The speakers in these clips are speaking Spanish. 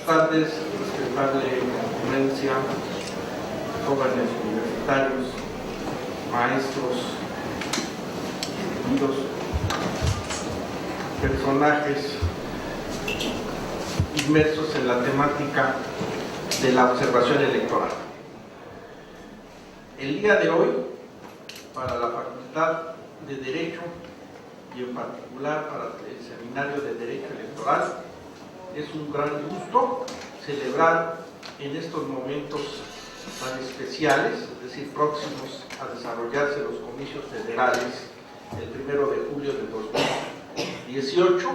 tardes, respetable eminencia, jóvenes universitarios, maestros, distinguidos personajes inmersos en la temática de la observación electoral. El día de hoy, para la Facultad de Derecho y en particular para el Seminario de Derecho Electoral, es un gran gusto celebrar en estos momentos tan especiales, es decir, próximos a desarrollarse los comicios federales el 1 de julio de 2018,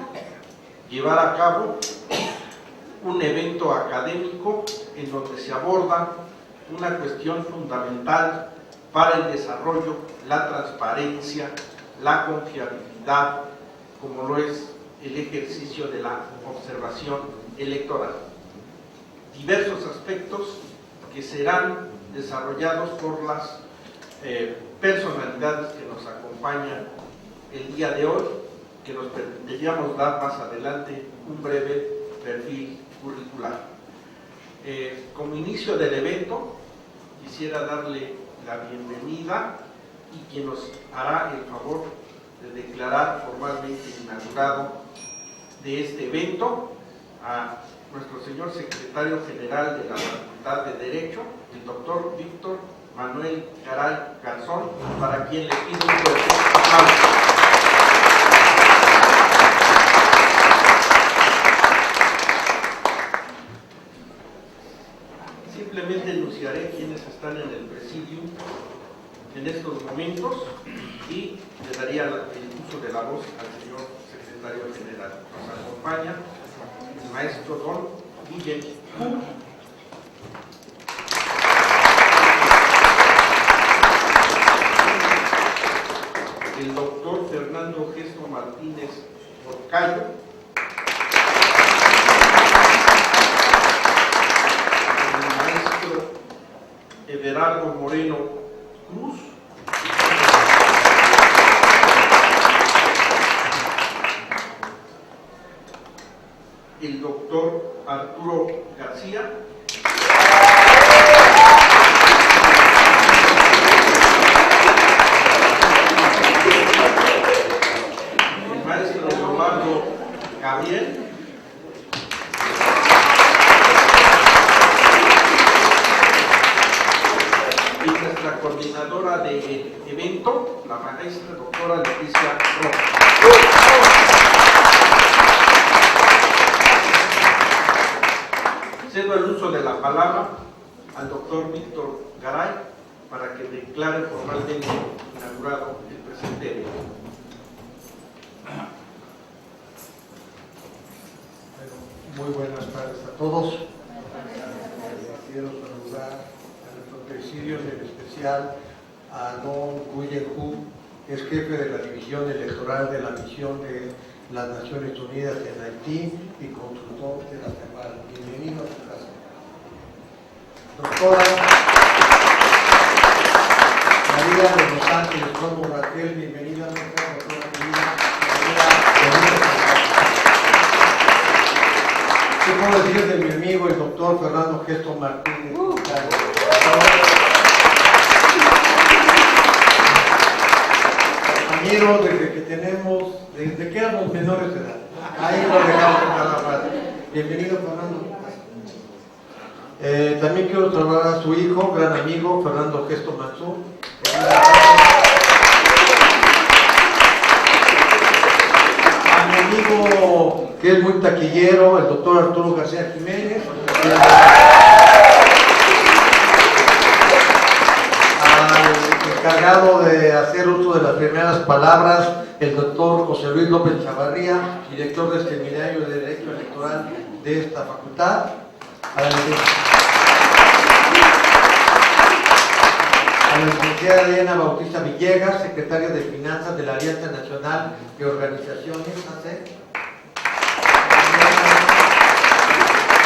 llevar a cabo un evento académico en donde se aborda una cuestión fundamental para el desarrollo, la transparencia, la confiabilidad, como lo es el ejercicio de la observación electoral. Diversos aspectos que serán desarrollados por las personalidades que nos acompañan el día de hoy, que nos permitiríamos dar más adelante un breve perfil curricular. Como inicio del evento, quisiera darle la bienvenida y quien nos hará el favor de declarar formalmente inaugurado de este evento a nuestro señor secretario general de la Facultad de Derecho, el doctor Víctor Manuel Garay Garzón, para quien le pido un fuerte aplauso. Simplemente enunciaré quienes están en el presidium en estos momentos y le daría el uso de la voz al señor secretario general. Nos acompaña el maestro don Guillermo Hu, el doctor Fernando Gesto Martínez Orcayo, el maestro Everardo Moreno Cruz, el doctor Arturo García, el maestro Leonardo Gabriel, y nuestra coordinadora del evento, la maestra doctora Leticia Rojas. Cedo el uso de la palabra al doctor Víctor Garay para que declare formalmente inaugurado el presente evento. Muy buenas tardes a todos. Quiero saludar a nuestro presidio, en especial a don Guillermo, que es jefe de la división electoral de la misión de las Naciones Unidas en Haití y consultor de la CEPAL. Bienvenido a su casa. Doctora María de Los Ángeles Romo Raquel, bienvenida, doctora querida. ¿Qué puedo decir de mi amigo el doctor Fernando Gesto Martínez? Compañero, desde que éramos menores de edad. Ahí lo dejamos nada más. Bienvenido, Fernando. También quiero saludar a su hijo, gran amigo, Fernando Gesto Mansur. A mi amigo, que es muy taquillero, el doctor Arturo García Jiménez. Al encargado de hacer uso de las primeras palabras, el doctor José Luis López Chavarría, director del Seminario de Derecho Electoral de esta facultad. A la licenciada Diana Bautista Villegas, secretaria de Finanzas de la Alianza Nacional de Organizaciones,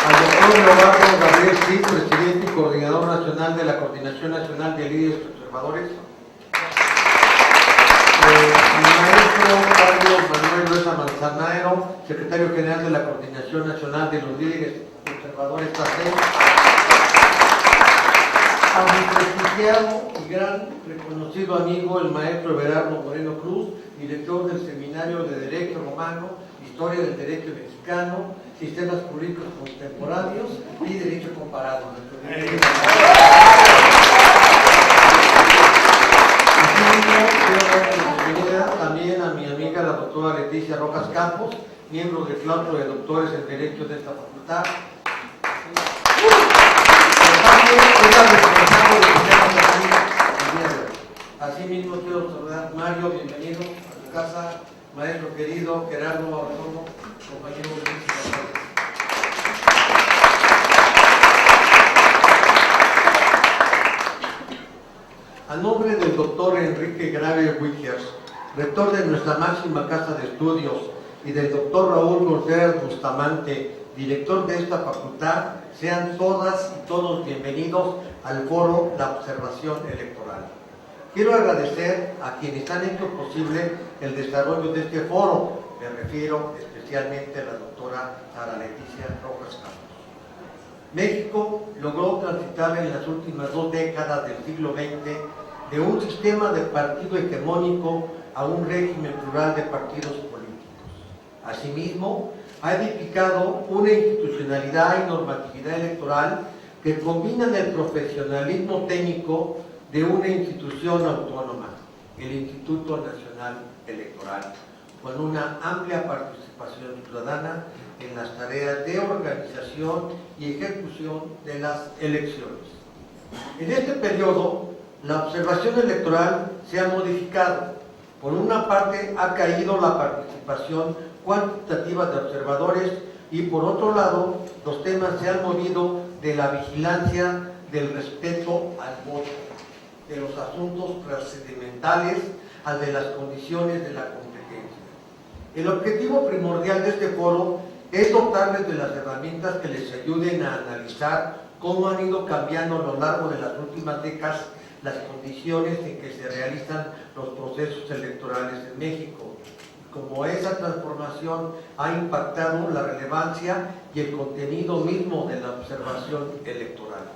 al doctor Leonardo Gabriel Cid, presidente y coordinador nacional de la Coordinación Nacional de Líderes Conservadores, al maestro Carlos Manuel Luesa Manzanero, secretario general de la Coordinación Nacional de los Líderes observadores AC, a mi prestigiado y gran reconocido amigo, el maestro Everardo Moreno Cruz, director del Seminario de Derecho Romano, Historia del Derecho Mexicano, Sistemas Jurídicos Contemporáneos y Derecho Comparado. También a mi amiga la doctora Leticia Rojas Campos, miembro del claustro de doctores en Derecho de esta facultad. También es la responsable de Asimismo, quiero saludar Mario, bienvenido a tu casa, maestro querido Gerardo Arroyo, compañero de A nombre del doctor Enrique Grave Wichers, rector de nuestra máxima casa de estudios, y del doctor Raúl Contreras Bustamante, director de esta facultad, sean todas y todos bienvenidos al foro La Observación Electoral. Quiero agradecer a quienes han hecho posible el desarrollo de este foro. Me refiero especialmente a la doctora Sara Leticia Rojas Campos. México logró transitar en las últimas 2 décadas del siglo XX de un sistema de partido hegemónico a un régimen plural de partidos políticos. Asimismo, ha edificado una institucionalidad y normatividad electoral que combinan el profesionalismo técnico de una institución autónoma, el Instituto Nacional Electoral, con una amplia participación ciudadana en las tareas de organización y ejecución de las elecciones. En este periodo, la observación electoral se ha modificado. Por una parte, ha caído la participación cuantitativa de observadores y, por otro lado, los temas se han movido de la vigilancia del respeto al voto, de los asuntos procedimentales al de las condiciones de la competencia. El objetivo primordial de este foro es dotarles de las herramientas que les ayuden a analizar cómo han ido cambiando a lo largo de las últimas décadas las condiciones en que se realizan los procesos electorales en México, cómo esa transformación ha impactado la relevancia y el contenido mismo de la observación electoral.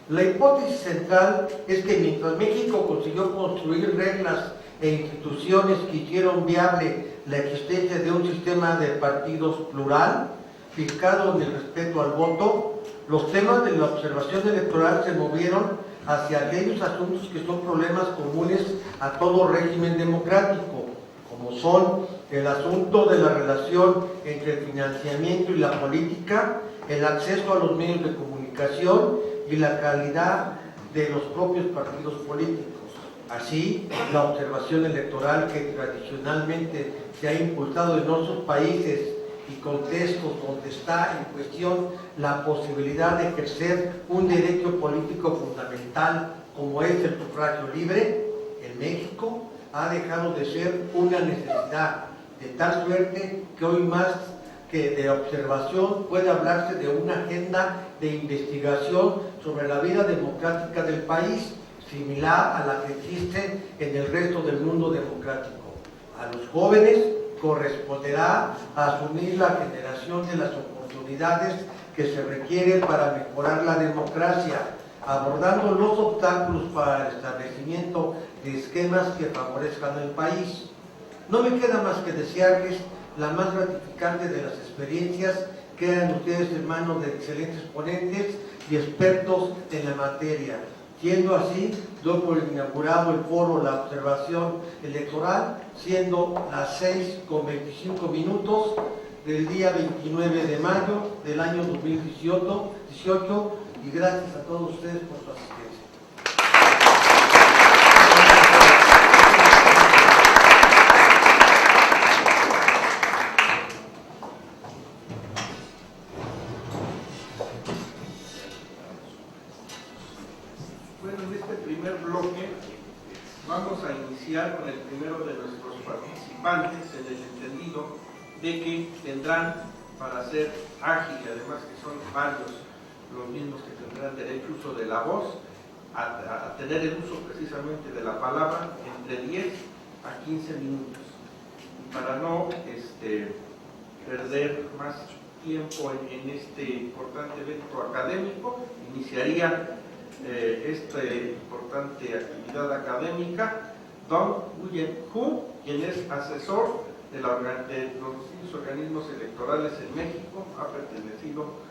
La hipótesis central es que mientras México consiguió construir reglas e instituciones que hicieron viable la existencia de un sistema de partidos plural, fincado en el respeto al voto, los temas de la observación electoral se movieron hacia aquellos asuntos que son problemas comunes a todo régimen democrático, como son el asunto de la relación entre el financiamiento y la política, el acceso a los medios de comunicación y la calidad de los propios partidos políticos. Así, la observación electoral, que tradicionalmente se ha impulsado en otros países y contextos donde está en cuestión la posibilidad de ejercer un derecho político fundamental como es el sufragio libre, en México ha dejado de ser una necesidad, de tal suerte que hoy más que de observación puede hablarse de una agenda de investigación sobre la vida democrática del país, similar a la que existe en el resto del mundo democrático. A los jóvenes corresponderá asumir la generación de las oportunidades que se requieren para mejorar la democracia, abordando los obstáculos para el establecimiento de esquemas que favorezcan el país. No me queda más que desearles la más gratificante de las experiencias. Quedan ustedes en manos de excelentes ponentes y expertos en la materia. Siendo así, doy por inaugurado el foro La Observación Electoral, siendo las 6:25 del día 29 de mayo del año 2018, y gracias a todos ustedes por su asistencia. Bueno, en este primer bloque vamos a iniciar con el primero de nuestros participantes, en el entendido de que tendrán, para ser ágil, además que son varios los mismos que tendrán derecho a uso de la voz, a tener el uso precisamente de la palabra entre 10 a 15 minutos. Y para no perder más tiempo en este importante evento académico. Iniciaría esta importante actividad académica Don Nguyen Hu, quien es asesor de los distintos organismos electorales en México, ha pertenecido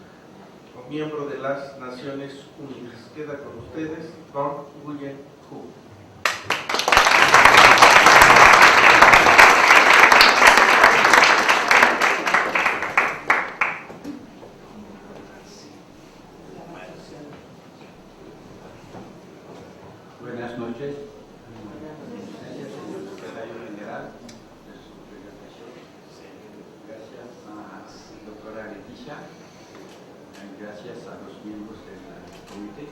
como miembro de las Naciones Unidas. Queda con ustedes Don Nguyen Hu. Buenas noches. Señor secretario general de su delegación. Gracias a la doctora Leticia. Gracias a los miembros del comité.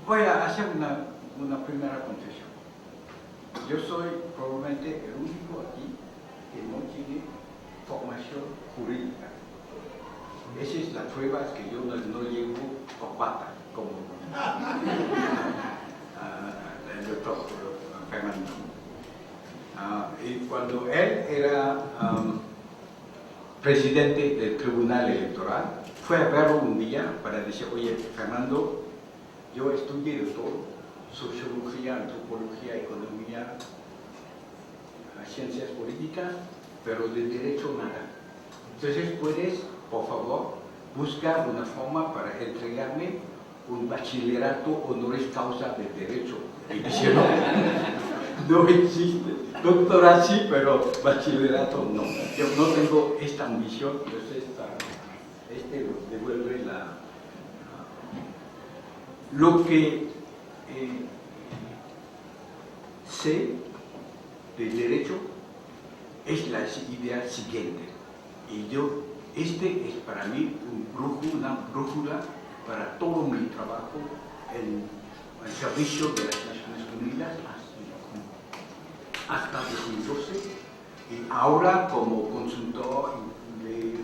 Voy a hacer una primera confesión. Yo soy probablemente el único aquí que no tiene formación jurídica. Esa es la prueba que yo no llevo corbata como el doctor Fernando. Y cuando él era presidente del Tribunal Electoral, fue a verlo un día para decir: oye, Fernando, yo estudié de todo, sociología, antropología, economía, ciencias políticas, pero de derecho nada. Entonces, ¿puedes, por favor, buscar una forma para entregarme un bachillerato honoris causa de derecho? Y dice: no existe. Doctora sí, pero bachillerato no. Yo no tengo esta ambición, entonces este devuelve lo que sé de derecho es la idea siguiente. Y este es para mí una brújula para todo mi trabajo en el servicio de las Naciones Unidas hasta 2012 y ahora como consultor de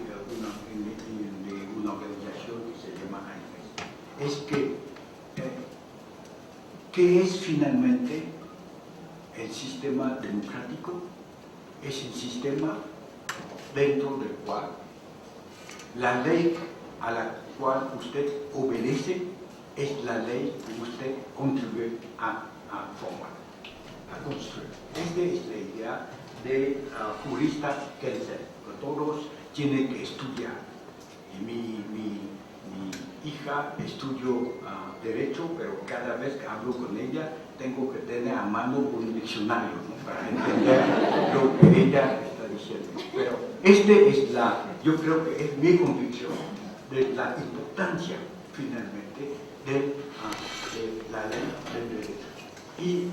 una organización que se llama AIFES. Es que, ¿qué es finalmente el sistema democrático? Es el sistema dentro del cual la ley a la cual usted obedece es la ley que usted contribuye a formar, a construir. Esta es la idea de jurista Kelsen, que todos tienen que estudiar. Y mi hija estudió Derecho, pero cada vez que hablo con ella tengo que tener a mano un diccionario, ¿no?, para entender lo que ella está diciendo. Pero yo creo que es mi convicción de la importancia finalmente de la ley del derecho. Y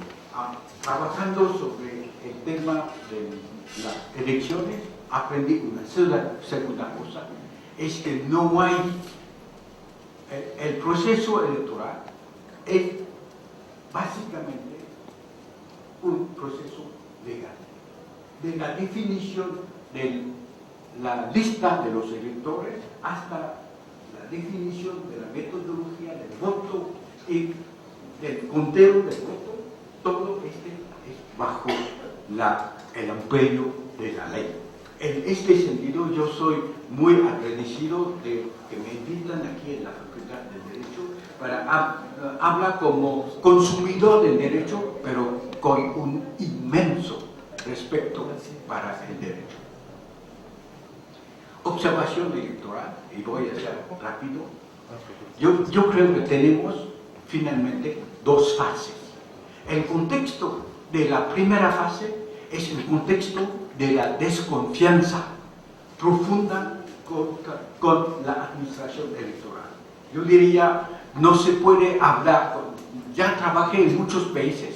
trabajando sobre el tema de las elecciones, aprendí una segunda cosa, es que no hay, el proceso electoral es básicamente un proceso legal, de la definición de la lista de los electores hasta la definición de la metodología del voto y del conteo del voto. Todo este es bajo el amparo de la ley. En este sentido, yo soy muy agradecido de que me invitan aquí en la Facultad de Derecho para hablar como consumidor del derecho, pero con un inmenso respeto para el derecho. Observación electoral, y voy a ser rápido. Yo creo que tenemos finalmente dos fases. El contexto de la primera fase es el contexto de la desconfianza profunda con la administración electoral. Yo diría, no se puede hablar, ya trabajé en muchos países,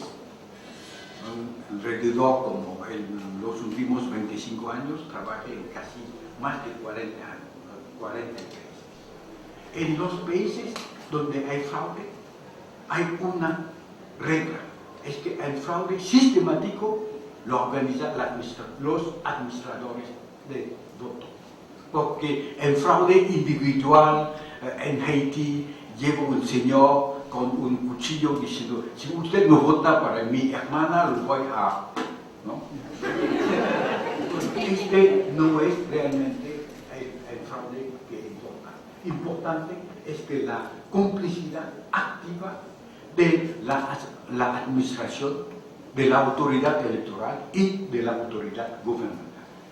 alrededor como en los últimos 25 años, trabajé en casi más de 40 países. En los países donde hay fraude, hay una regla, es que el fraude sistemático lo organizan los administradores de voto. Porque el fraude individual en Haití lleva un señor con un cuchillo diciendo: si usted no vota para mi hermana, lo voy a... ¿no? Este no es realmente el fraude que importante es que la complicidad activa de la administración, de la autoridad electoral y de la autoridad gubernamental.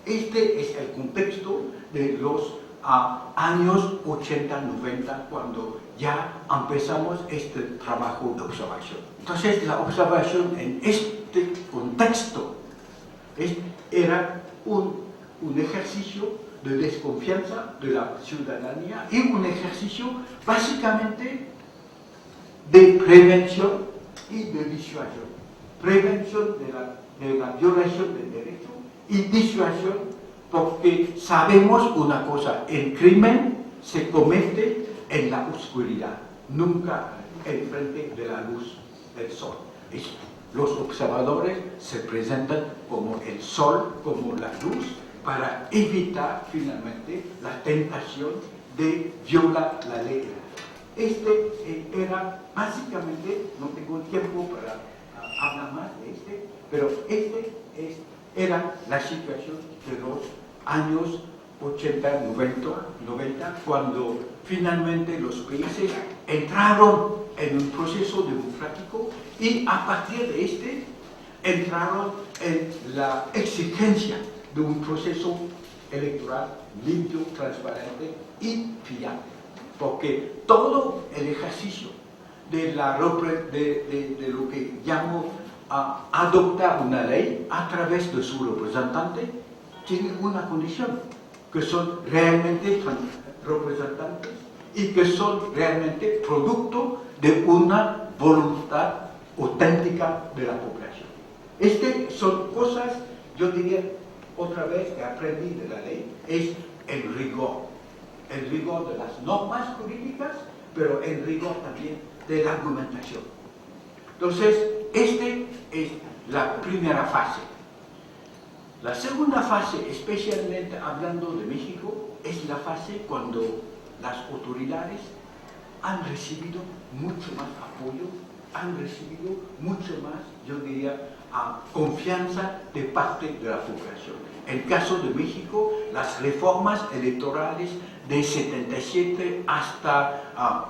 Este es el contexto de los años 80-90, cuando ya empezamos este trabajo de observación. Entonces, la observación en este contexto era un ejercicio de desconfianza de la ciudadanía y un ejercicio básicamente de prevención y de disuasión. Prevención de la violación del derecho y disuasión, porque sabemos una cosa: el crimen se comete en la oscuridad, nunca en frente de la luz del sol. Los observadores se presentan como el sol, como la luz, para evitar finalmente la tentación de violar la ley. Era básicamente, no tengo tiempo para hablar más de pero era la situación de los años 80-90, cuando finalmente los países entraron en un proceso democrático y a partir de entraron en la exigencia de un proceso electoral limpio, transparente y fiable. Porque todo el ejercicio de lo que llamo adoptar una ley a través de su representante tiene una condición: que son realmente representantes y que son realmente producto de una voluntad auténtica de la población. Son cosas, yo diría otra vez, que aprendí de la ley, es el rigor de las normas jurídicas, pero el rigor también de la argumentación. Entonces, es la primera fase. La segunda fase, especialmente hablando de México, es la fase cuando las autoridades han recibido mucho más apoyo, han recibido mucho más, yo diría, confianza de parte de la población. En el caso de México, las reformas electorales de 77 hasta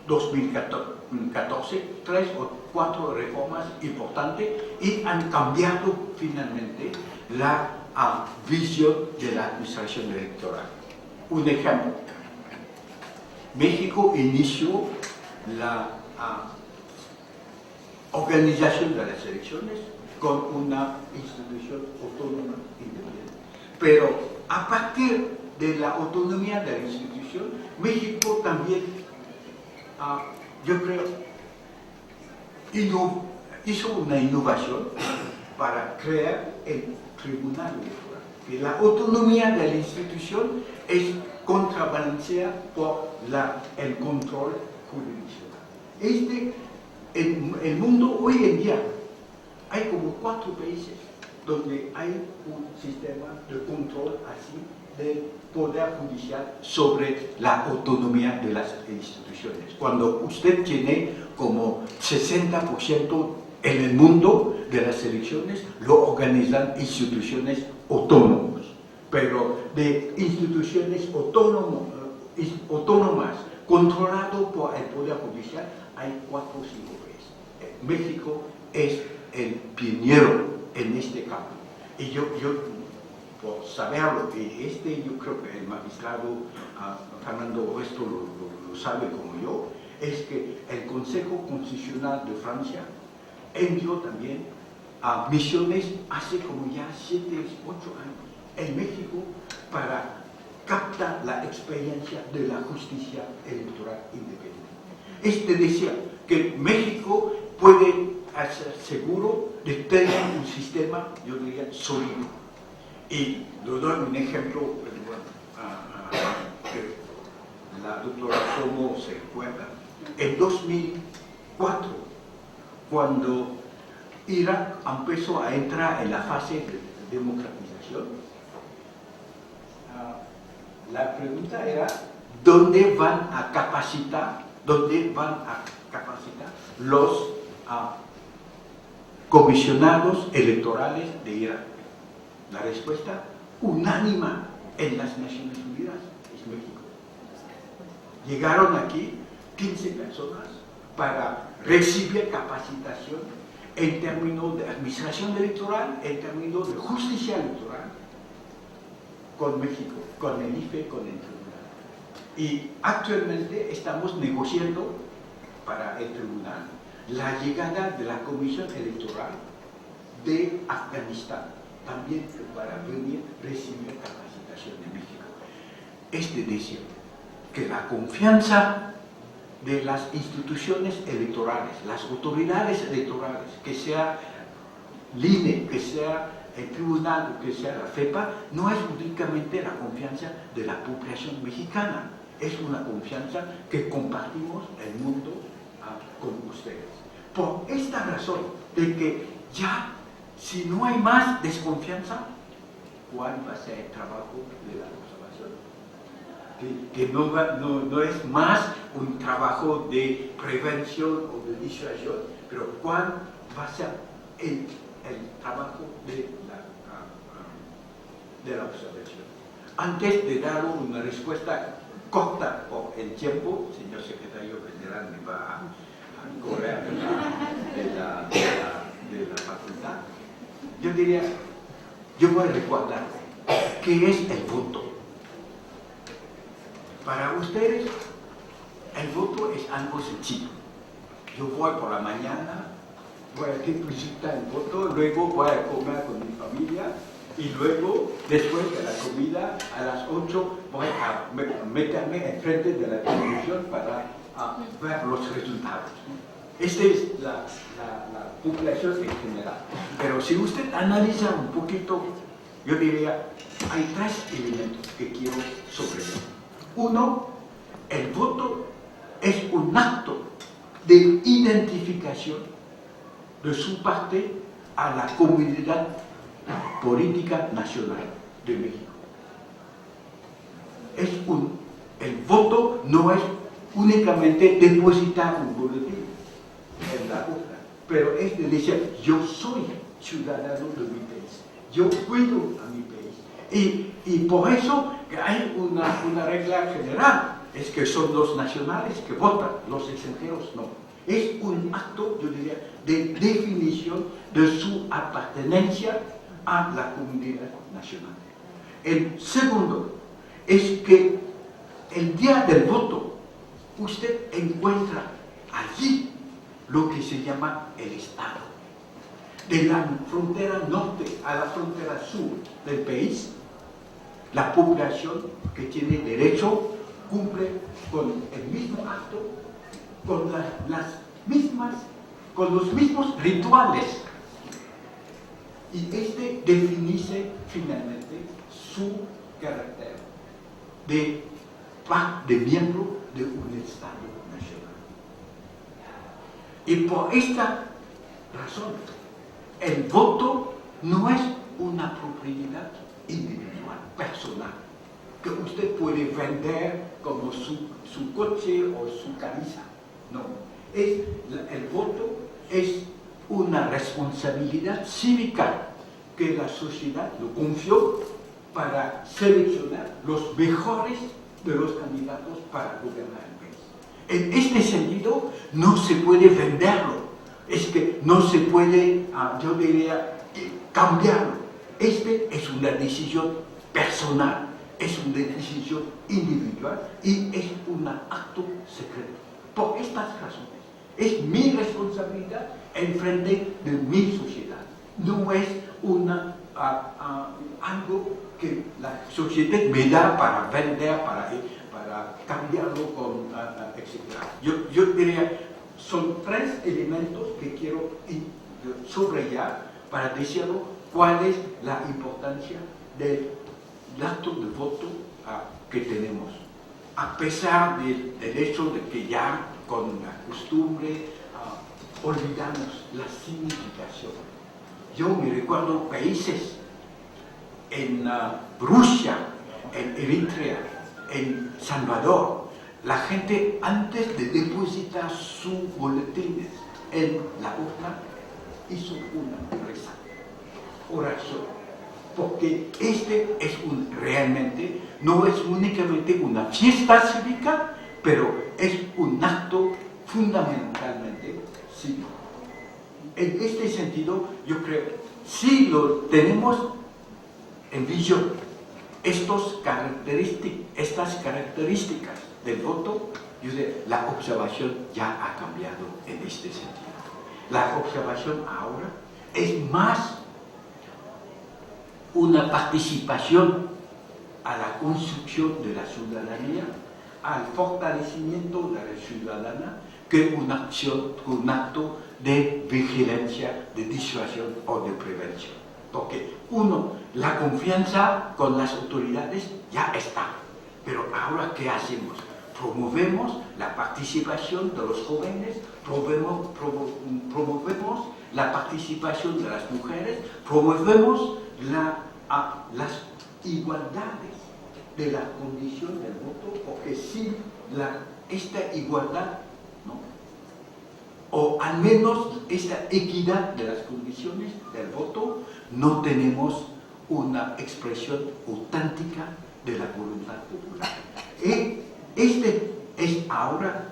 2014, 3 o 4 reformas importantes, y han cambiado finalmente la visión de la administración electoral. Un ejemplo: México inició la organización de las elecciones con una institución autónoma independiente. Pero a partir de la autonomía de la institución, México también, yo creo, hizo una innovación para crear el Tribunal Electoral. Y la autonomía de la institución es contrabalanceada por el control jurisdiccional. En el mundo hoy en día hay como 4 países donde hay un sistema de control así del poder judicial sobre la autonomía de las instituciones. Cuando usted tiene como 60% en el mundo de las elecciones, lo organizan instituciones autónomas, pero de instituciones autónomas controlado por el poder judicial hay 4 o 5 países. México es el pionero en este campo. Y yo por saberlo, y yo creo que el magistrado Fernando Oresto lo sabe como yo, es que el Consejo Constitucional de Francia envió también misiones hace como ya 7 o 8 años en México para captar la experiencia de la justicia electoral independiente. Decía que México puede ser seguro de tener un sistema, yo diría, sólido. Y le doy un ejemplo, que la doctora Somo se recuerda. En 2004, cuando Irak empezó a entrar en la fase de democratización, la pregunta era: ¿dónde van a capacitar los comisionados electorales de Irak? La respuesta unánime en las Naciones Unidas es México. Llegaron aquí 15 personas para recibir capacitación en términos de administración electoral, en términos de justicia electoral, con México, con el IFE, con el tribunal. Y actualmente estamos negociando para el tribunal la llegada de la Comisión Electoral de Afganistán, también para venir a recibir capacitación de México. Es decir, que la confianza de las instituciones electorales, las autoridades electorales, que sea el INE, que sea el tribunal, que sea la FEPA, no es únicamente la confianza de la población mexicana, es una confianza que compartimos el mundo con ustedes. Por esta razón, de que ya, si no hay más desconfianza, ¿cuál va a ser el trabajo de la observación? Que no es más un trabajo de prevención o de disuasión, pero ¿cuál va a ser el trabajo de la observación? Antes de dar una respuesta corta por el tiempo, señor secretario general me va a correr de la facultad, yo diría, yo voy a recordar qué es el voto. Para ustedes, el voto es algo sencillo. Yo voy por la mañana, voy a depositar el voto, luego voy a comer con mi familia y luego, después de la comida, a las 8 voy a meterme enfrente de la televisión para ver los resultados. Esta es la población en general. Pero si usted analiza un poquito, yo diría, hay 3 elementos que quiero subrayar. Uno, el voto es un acto de identificación de su parte a la comunidad política nacional de México. El voto no es únicamente depositar un boletín en la urna, pero es de decir, yo soy ciudadano de mi país, yo cuido a mi país. Y por eso que hay una regla general, es que son los nacionales que votan, los extranjeros no. Es un acto, yo diría, de definición de su apartenencia a la comunidad nacional. El segundo es que el día del voto usted encuentra allí lo que se llama el Estado. De la frontera norte a la frontera sur del país, la población que tiene derecho cumple con el mismo acto, con los mismos rituales. Y este define finalmente su carácter de miembro de un Estado nacional. Y por esta razón, el voto no es una propiedad individual, personal, que usted puede vender como su coche o su camisa. No, el voto es una responsabilidad cívica que la sociedad lo confió para seleccionar los mejores de los candidatos para gobernar el país. En este sentido, no se puede venderlo, es que no se puede, yo diría, cambiarlo. Este es una decisión personal, es una decisión individual y es un acto secreto. Por estas razones, es mi responsabilidad en frente de mi sociedad. No es algo que la sociedad me da para vender, para cambiarlo con etc. Yo diría, son 3 elementos que quiero subrayar para decirlo cuál es la importancia del acto de voto que tenemos. A pesar del hecho de que ya con la costumbre olvidamos la significación. Yo me recuerdo países en Rusia, en Eritrea, en Salvador, la gente antes de depositar sus boletines en la urna hizo una oración, porque este es realmente, no es únicamente una fiesta cívica, pero es un acto fundamentalmente cívico. En este sentido, yo creo, si lo tenemos en visión, estas características del voto, yo diría, la observación ya ha cambiado en este sentido. La observación ahora es más una participación a la construcción de la ciudadanía, al fortalecimiento de la ciudadana, que una acción, un acto de vigilancia, de disuasión o de prevención. Porque la confianza con las autoridades ya está, pero ahora ¿qué hacemos? Promovemos la participación de los jóvenes, promovemos la participación de las mujeres, promovemos las igualdades de la condición del voto, porque sin esta igualdad, ¿no?, o al menos esta equidad de las condiciones del voto, no tenemos una expresión auténtica de la voluntad popular. Este es ahora,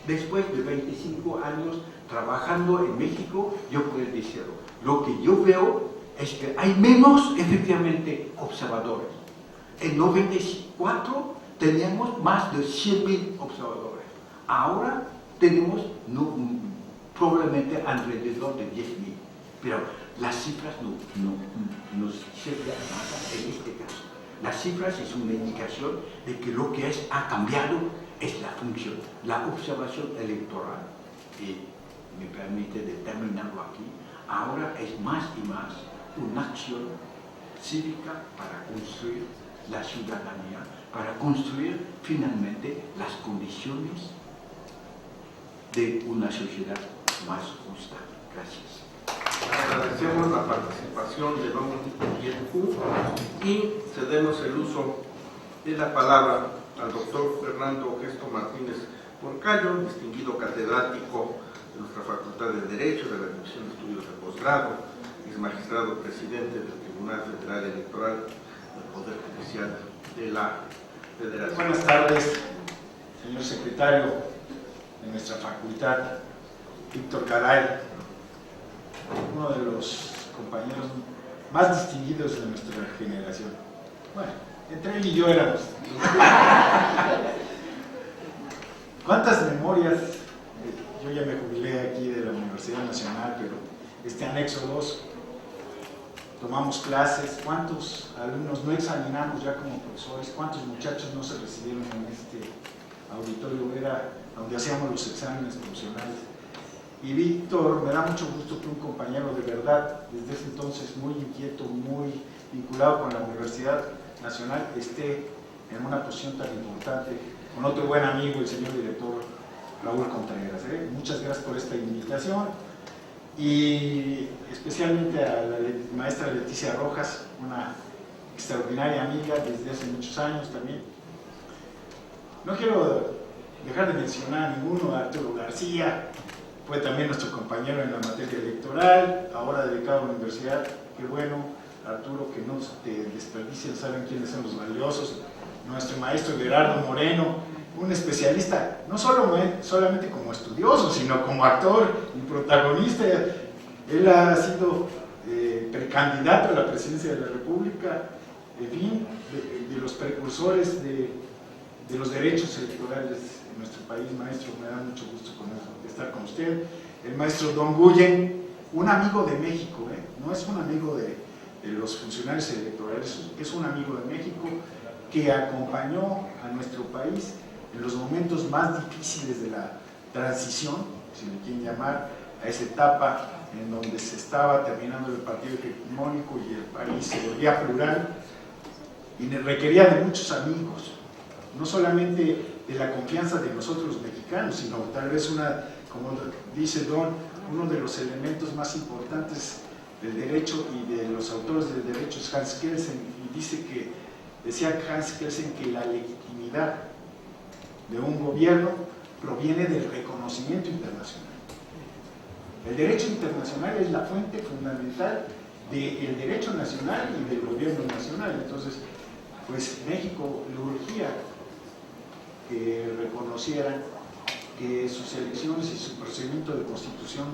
después de 25 años trabajando en México, yo puedo decirlo. Lo que yo veo es que hay menos, efectivamente, observadores. En 94 teníamos más de 100.000 observadores. Ahora tenemos probablemente alrededor de 10.000. Pero las cifras no nos sirven a nada en este caso. Las cifras es una indicación de que lo que ha cambiado es la función, la observación electoral. Y me permite determinarlo aquí. Ahora es más y más una acción cívica para construir la ciudadanía, para construir finalmente las condiciones de una sociedad más justa. Gracias. Agradecemos la participación de don Guillermo y cedemos el uso de la palabra al doctor Fernando Gesto Martínez Porcayo, distinguido catedrático de nuestra Facultad de Derecho de la División de Estudios de Posgrado, ex magistrado presidente del Tribunal Federal Electoral del Poder Judicial de la Federación. Buenas tardes, señor secretario de nuestra facultad, Víctor Garay, uno de los compañeros más distinguidos de nuestra generación. Bueno, entre él y yo éramos. ¿Cuántas memorias? Yo ya me jubilé aquí de la Universidad Nacional, pero este anexo 2, tomamos clases. ¿Cuántos alumnos no examinamos ya como profesores? ¿Cuántos muchachos no se recibieron en este auditorio? Era donde hacíamos los exámenes profesionales. Y Víctor, me da mucho gusto que un compañero de verdad, desde ese entonces muy inquieto, muy vinculado con la Universidad Nacional, esté en una posición tan importante, con otro buen amigo, el señor director Raúl Contreras. Muchas gracias por esta invitación, y especialmente a la maestra Leticia Rojas, una extraordinaria amiga desde hace muchos años también. No quiero dejar de mencionar a ninguno, a Arturo García, fue también nuestro compañero en la materia electoral, ahora dedicado a la universidad. Qué bueno, Arturo, que no te desperdicien, saben quiénes son los valiosos. Nuestro maestro Gerardo Moreno, un especialista, no solamente como estudioso, sino como actor y protagonista. Él ha sido precandidato a la presidencia de la República, en fin, de los precursores de los derechos electorales en nuestro país. Maestro, me da mucho gusto estar con usted. El maestro Don Guyen, un amigo de México, no es un amigo de los funcionarios electorales, es un amigo de México que acompañó a nuestro país en los momentos más difíciles de la transición, si le quieren llamar, a esa etapa en donde se estaba terminando el partido hegemónico y el país se volvía plural, y requería de muchos amigos, no solamente de la confianza de nosotros los mexicanos, sino tal vez como dice Don, uno de los elementos más importantes del derecho y de los autores del derecho es Hans Kelsen, y decía Hans Kelsen que la legitimidad de un gobierno proviene del reconocimiento internacional. El derecho internacional es la fuente fundamental del derecho nacional y del gobierno nacional. Entonces, pues México le urgía que reconocieran que sus elecciones y su procedimiento de constitución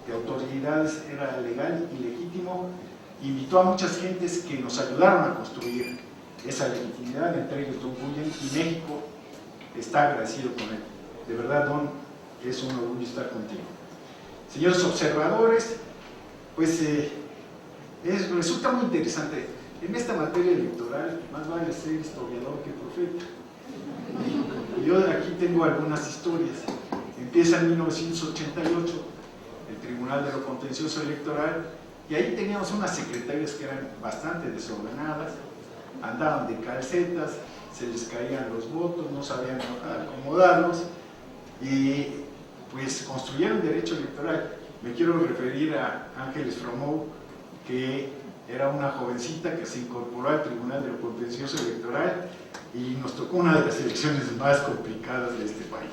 de autoridades era legal y legítimo. Invitó a muchas gentes que nos ayudaron a construir esa legitimidad, entre ellos Don Guyen, y México está agradecido con él. De verdad, Don, es un orgullo estar contigo. Señores observadores, pues resulta muy interesante. En esta materia electoral, más vale ser historiador que profeta. Y yo aquí tengo algunas historias. Empieza en 1988, el Tribunal de lo Contencioso Electoral, y ahí teníamos unas secretarias que eran bastante desordenadas, andaban de calcetas, se les caían los votos, no sabían acomodarlos, y pues construyeron derecho electoral. Me quiero referir a Ángeles Fromou, que era una jovencita que se incorporó al Tribunal de lo Contencioso Electoral y nos tocó una de las elecciones más complicadas de este país.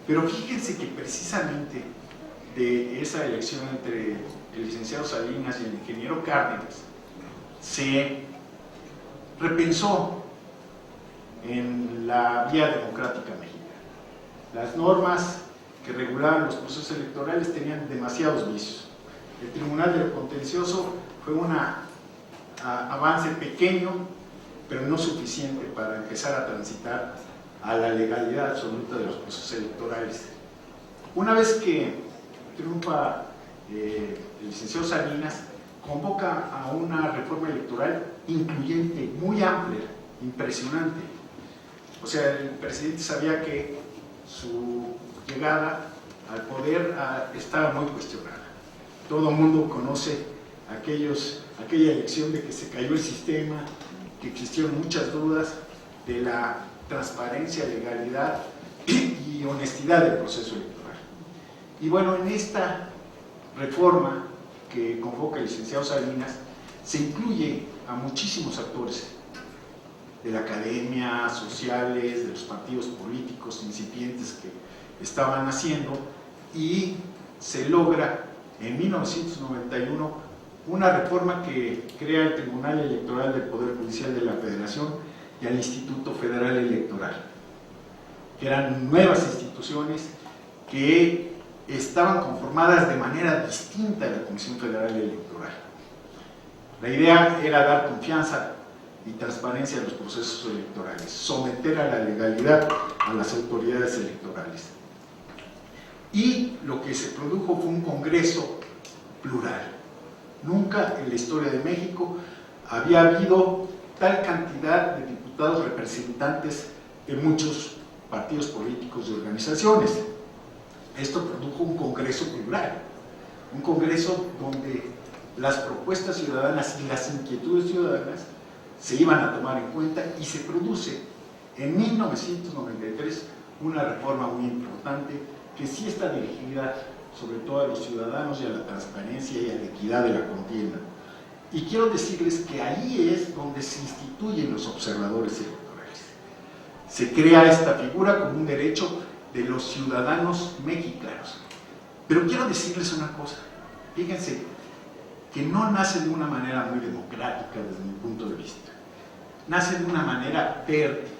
Pero fíjense que precisamente de esa elección entre el licenciado Salinas y el ingeniero Cárdenas se repensó en la vía democrática mexicana. Las normas que regulaban los procesos electorales tenían demasiados vicios. El Tribunal de lo Contencioso fue un avance pequeño, pero no suficiente para empezar a transitar a la legalidad absoluta de los procesos electorales. Una vez que triunfa el licenciado Salinas, convoca a una reforma electoral incluyente, muy amplia, impresionante. O sea, el presidente sabía que su llegada al poder estaba muy cuestionada. Todo el mundo conoce aquella elección de que se cayó el sistema, que existieron muchas dudas de la transparencia, legalidad y honestidad del proceso electoral. Y bueno, en esta reforma que convoca el licenciado Salinas se incluye a muchísimos actores de la academia, sociales, de los partidos políticos incipientes que estaban haciendo, y se logra en 1991 una reforma que crea el Tribunal Electoral del Poder Judicial de la Federación y al Instituto Federal Electoral, que eran nuevas instituciones que estaban conformadas de manera distinta a la Comisión Federal Electoral. La idea era dar confianza y transparencia a los procesos electorales, someter a la legalidad a las autoridades electorales. Y lo que se produjo fue un congreso plural. Nunca en la historia de México había habido tal cantidad de diputados representantes de muchos partidos políticos y organizaciones. Esto produjo un congreso plural, un congreso donde las propuestas ciudadanas y las inquietudes ciudadanas se iban a tomar en cuenta, y se produce en 1993 una reforma muy importante que sí está dirigida sobre todo a los ciudadanos y a la transparencia y a la equidad de la contienda. Y quiero decirles que ahí es donde se instituyen los observadores electorales. Se crea esta figura como un derecho de los ciudadanos mexicanos. Pero quiero decirles una cosa, fíjense que no nace de una manera muy democrática desde mi punto de vista, nace de una manera vertical.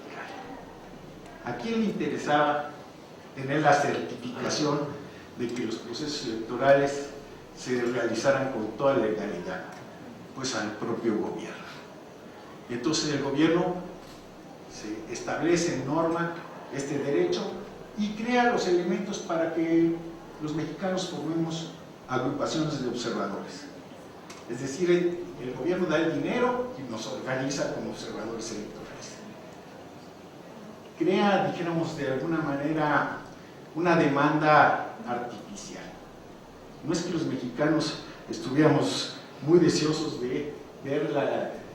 ¿A quién le interesaba tener la certificación de que los procesos electorales se realizaran con toda legalidad? Pues al propio gobierno. Y entonces el gobierno se establece en norma este derecho y crea los elementos para que los mexicanos formemos agrupaciones de observadores. Es decir, el gobierno da el dinero y nos organiza como observadores electorales. Crea, dijéramos de alguna manera, una demanda artificial. No es que los mexicanos estuviéramos muy deseosos de ver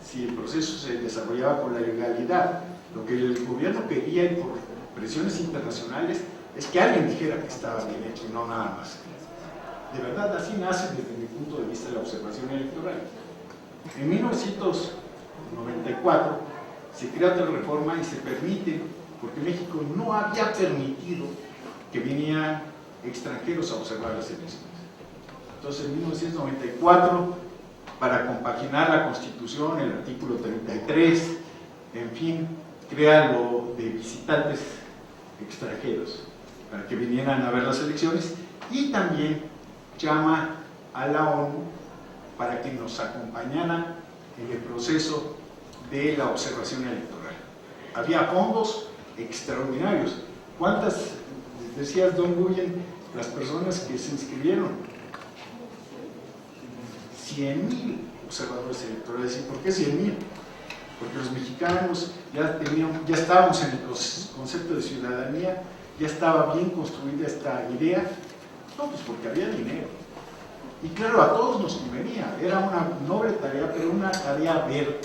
si el proceso se desarrollaba con la legalidad. Lo que el gobierno pedía, y por presiones internacionales, es que alguien dijera que estaba bien hecho y no nada más. De verdad, así nace desde mi punto de vista la observación electoral. En 1994 se crea otra reforma y se permite, porque México no había permitido que vinieran extranjeros a observar las elecciones. Entonces, en 1994, para compaginar la Constitución, el artículo 33, en fin, crea lo de visitantes extranjeros para que vinieran a ver las elecciones, y también llama a la ONU para que nos acompañaran en el proceso de la observación electoral. Había fondos extraordinarios. ¿Cuántas, decías, don Guyen, las personas que se inscribieron? 100,000 observadores electorales. ¿Y por qué 100,000? Porque los mexicanos ya estábamos en el concepto de ciudadanía, ya estaba bien construida esta idea. No, pues porque había dinero. Y claro, a todos nos convenía, era una noble tarea, pero una tarea verde.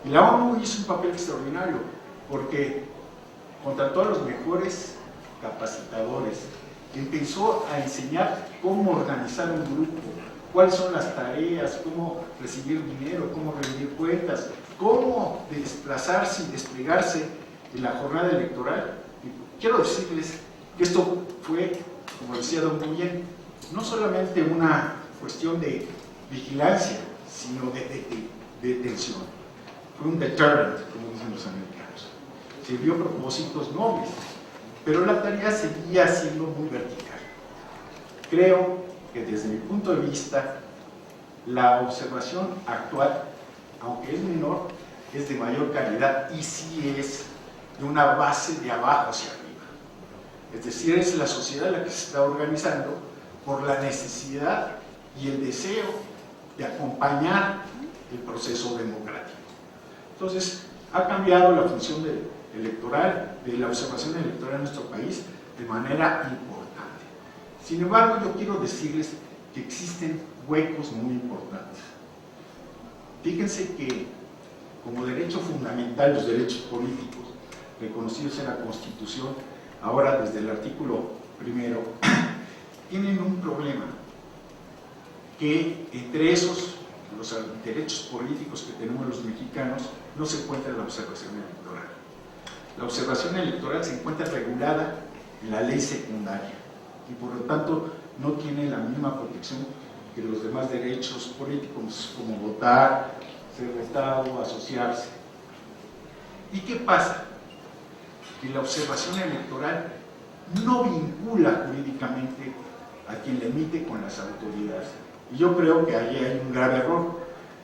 Y la ONU hizo un papel extraordinario, porque contrató a los mejores capacitadores, empezó a enseñar cómo organizar un grupo, cuáles son las tareas, cómo recibir dinero, cómo rendir cuentas, cómo desplazarse y desplegarse en la jornada electoral. Y quiero decirles que esto fue, como decía don Guyen, no solamente una cuestión de vigilancia, sino de detención. Fue un deterrent, como dicen los americanos. Sirvió propósitos nobles, pero la tarea seguía siendo muy vertical. Creo que desde mi punto de vista, la observación actual, aunque es menor, es de mayor calidad y sí es de una base de abajo hacia arriba. Es decir, es la sociedad la que se está organizando por la necesidad y el deseo de acompañar el proceso democrático. Entonces, ha cambiado la función electoral, de la observación electoral en nuestro país de manera importante. Sin embargo, yo quiero decirles que existen huecos muy importantes. Fíjense que como derecho fundamental, los derechos políticos reconocidos en la Constitución, ahora desde el artículo 1, tienen un problema, que entre esos, los derechos políticos que tenemos los mexicanos, no se encuentra la observación electoral. La observación electoral se encuentra regulada en la ley secundaria y por lo tanto no tiene la misma protección que los demás derechos políticos, como votar, ser votado, asociarse. ¿Y qué pasa? Que la observación electoral no vincula jurídicamente a quien le emite con las autoridades. Y yo creo que ahí hay un grave error,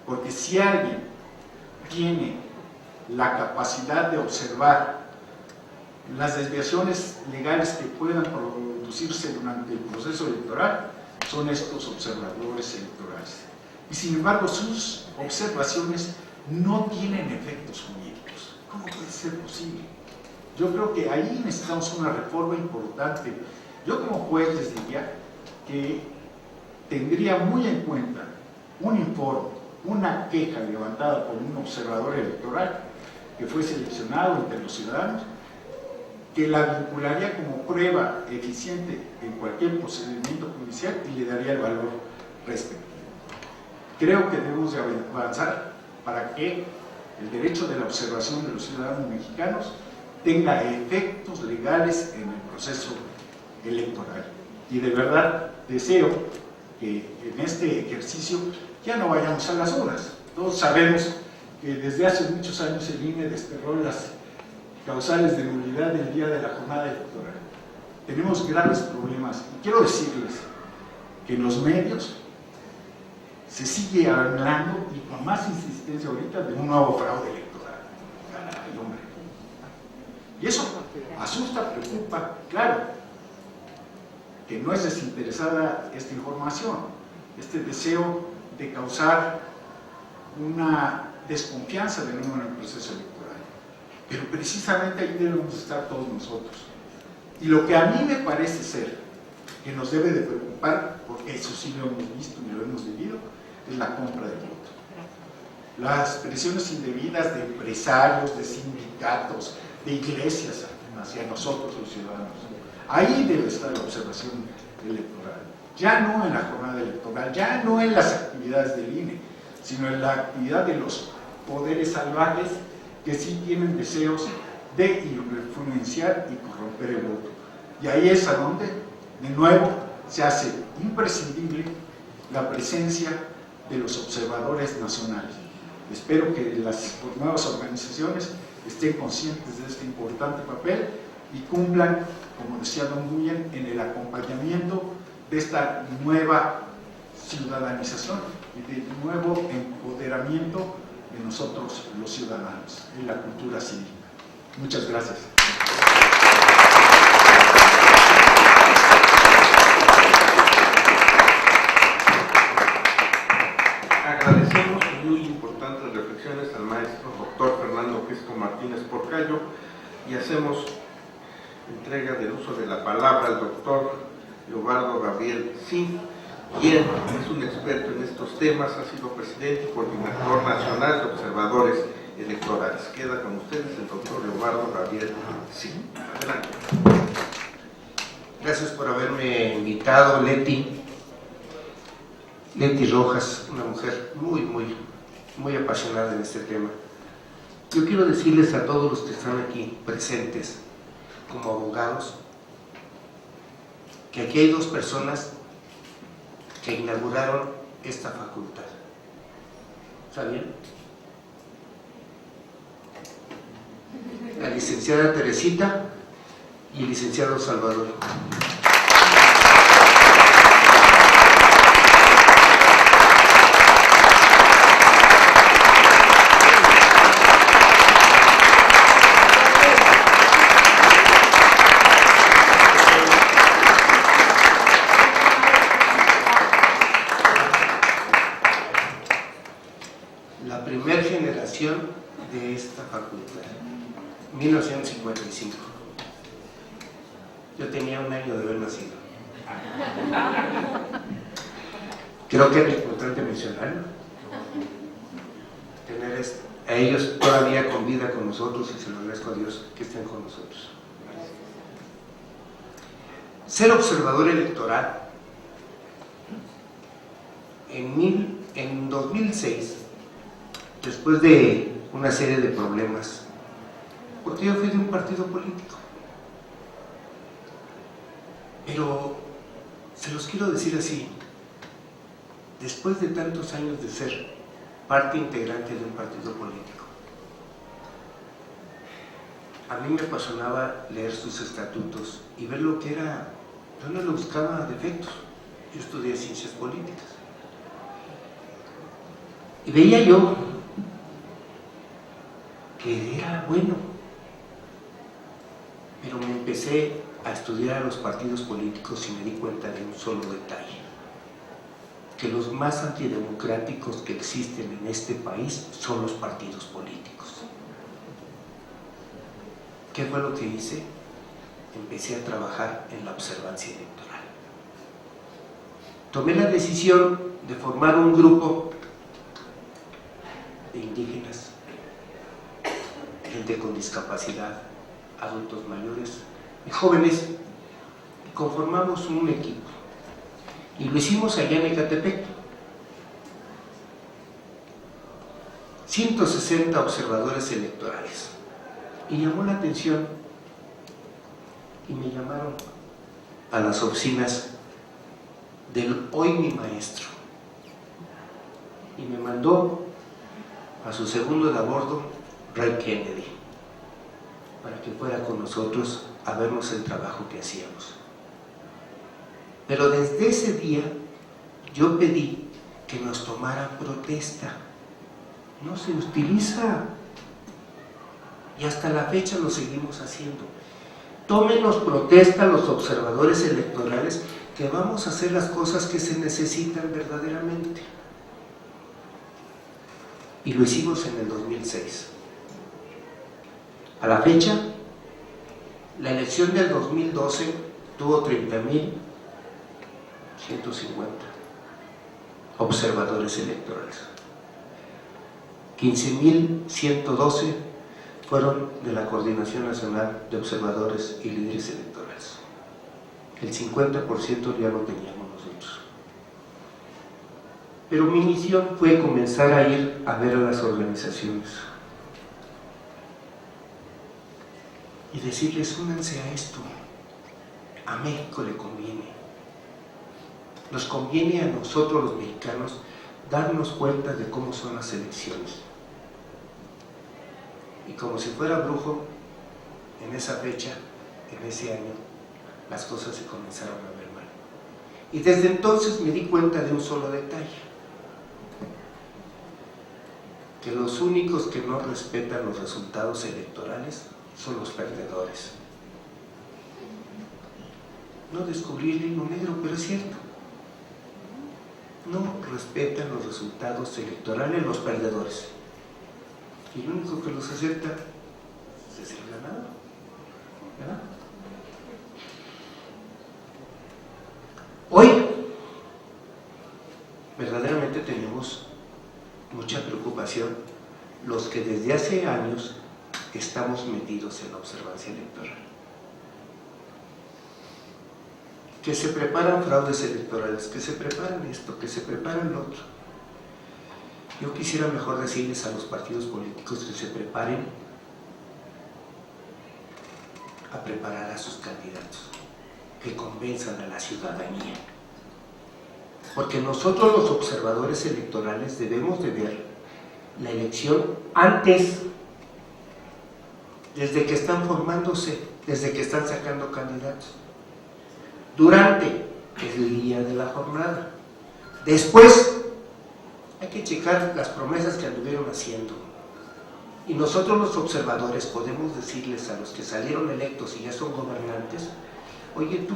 porque si alguien tiene la capacidad de observar las desviaciones legales que puedan producirse durante el proceso electoral, son estos observadores electorales. Y sin embargo, sus observaciones no tienen efectos jurídicos. ¿Cómo puede ser posible? Yo creo que ahí necesitamos una reforma importante. Yo como juez les diría que tendría muy en cuenta un informe, una queja levantada por un observador electoral que fue seleccionado entre los ciudadanos, que la vincularía como prueba eficiente en cualquier procedimiento judicial y le daría el valor respectivo. Creo que debemos de avanzar para que el derecho de la observación de los ciudadanos mexicanos tenga efectos legales en el proceso electoral. Y de verdad deseo que en este ejercicio ya no vayamos a las urnas. Todos sabemos que desde hace muchos años el INE desterró las causales de nulidad del día de la jornada electoral. Tenemos graves problemas y quiero decirles que en los medios se sigue hablando y con más insistencia ahorita de un nuevo fraude electoral. Caray, hombre. Y eso asusta, preocupa, claro, que no es desinteresada esta información, este deseo de causar una desconfianza de nuevo en el proceso electoral. Pero precisamente ahí debemos estar todos nosotros. Y lo que a mí me parece ser que nos debe de preocupar, porque eso sí lo hemos visto y lo hemos vivido, es la compra del voto. Las presiones indebidas de empresarios, de sindicatos, de iglesias hacia nosotros los ciudadanos. Ahí debe estar la observación electoral. Ya no en la jornada electoral, ya no en las actividades del INE, sino en la actividad de los poderes salvajes que sí tienen deseos de influenciar y corromper el voto. Y ahí es a donde, de nuevo, se hace imprescindible la presencia de los observadores nacionales. Espero que las nuevas organizaciones estén conscientes de este importante papel y cumplan, como decía don Guyen, en el acompañamiento de esta nueva ciudadanización y de nuevo empoderamiento de nosotros los ciudadanos en la cultura cívica. Muchas gracias. Agradecemos muy importantes reflexiones al maestro doctor Fernando Gesto Martínez Porcayo y hacemos entrega del uso de la palabra al doctor Leobardo Gabriel Sin, quien es un experto en estos temas, ha sido presidente y coordinador nacional de observadores electorales. Queda con ustedes el doctor Leobardo Gabriel Sin. Adelante. Gracias por haberme invitado, Leti Rojas, una mujer muy apasionada en este tema. Yo quiero decirles a todos los que están aquí presentes como abogados que aquí hay dos personas que inauguraron esta facultad. ¿Sabían? La licenciada Teresita y el licenciado Salvador. La primera generación de esta facultad, 1955. Yo tenía 1 año de haber nacido. Creo que era importante mencionarlo. Tener a ellos todavía con vida con nosotros, y se lo agradezco a Dios que estén con nosotros. Ser observador electoral en 2006, después de una serie de problemas, porque yo fui de un partido político, pero se los quiero decir así: después de tantos años de ser parte integrante de un partido político, a mí me apasionaba leer sus estatutos y ver lo que era. Yo no le buscaba defectos, yo estudié ciencias políticas y veía yo que era bueno, pero me empecé a estudiar a los partidos políticos y me di cuenta de un solo detalle: que los más antidemocráticos que existen en este país son los partidos políticos. ¿Qué fue lo que hice? Empecé a trabajar en la observancia electoral. Tomé la decisión de formar un grupo de indígenas, gente con discapacidad, adultos mayores y jóvenes, y conformamos un equipo. Y lo hicimos allá en Ecatepec. 160 observadores electorales. Y llamó la atención y me llamaron a las oficinas del hoy mi maestro y me mandó a su segundo de a bordo, Ray Kennedy, para que fuera con nosotros a vernos el trabajo que hacíamos. Pero desde ese día yo pedí que nos tomaran protesta. No se utiliza, y hasta la fecha lo seguimos haciendo. Tómenos protesta los observadores electorales, que vamos a hacer las cosas que se necesitan verdaderamente. Y lo hicimos en el 2006. A la fecha, la elección del 2012 tuvo 30,150 observadores electorales. 15,112 fueron de la Coordinación Nacional de Observadores y Líderes Electorales. El 50% ya lo teníamos nosotros. Pero mi misión fue comenzar a ir a ver a las organizaciones y decirles: únanse a esto, a México le conviene, nos conviene a nosotros los mexicanos darnos cuenta de cómo son las elecciones. Y como si fuera brujo, en esa fecha, en ese año, las cosas se comenzaron a ver mal. Y desde entonces me di cuenta de un solo detalle: que los únicos que no respetan los resultados electorales son los perdedores. No descubrí el hilo negro, pero es cierto. No respetan los resultados electorales los perdedores. Y el único que los acepta es el ganador, ¿verdad? Hoy verdaderamente tenemos mucha preocupación los que desde hace años estamos metidos en la observancia electoral. Que se preparan fraudes electorales, que se preparan esto, que se preparan lo otro. Yo quisiera mejor decirles a los partidos políticos que se preparen a preparar a sus candidatos, que convenzan a la ciudadanía. Porque nosotros los observadores electorales debemos de ver la elección antes, desde que están formándose, desde que están sacando candidatos, durante el día de la jornada, después hay que checar las promesas que anduvieron haciendo. Y nosotros los observadores podemos decirles a los que salieron electos y ya son gobernantes: oye, tú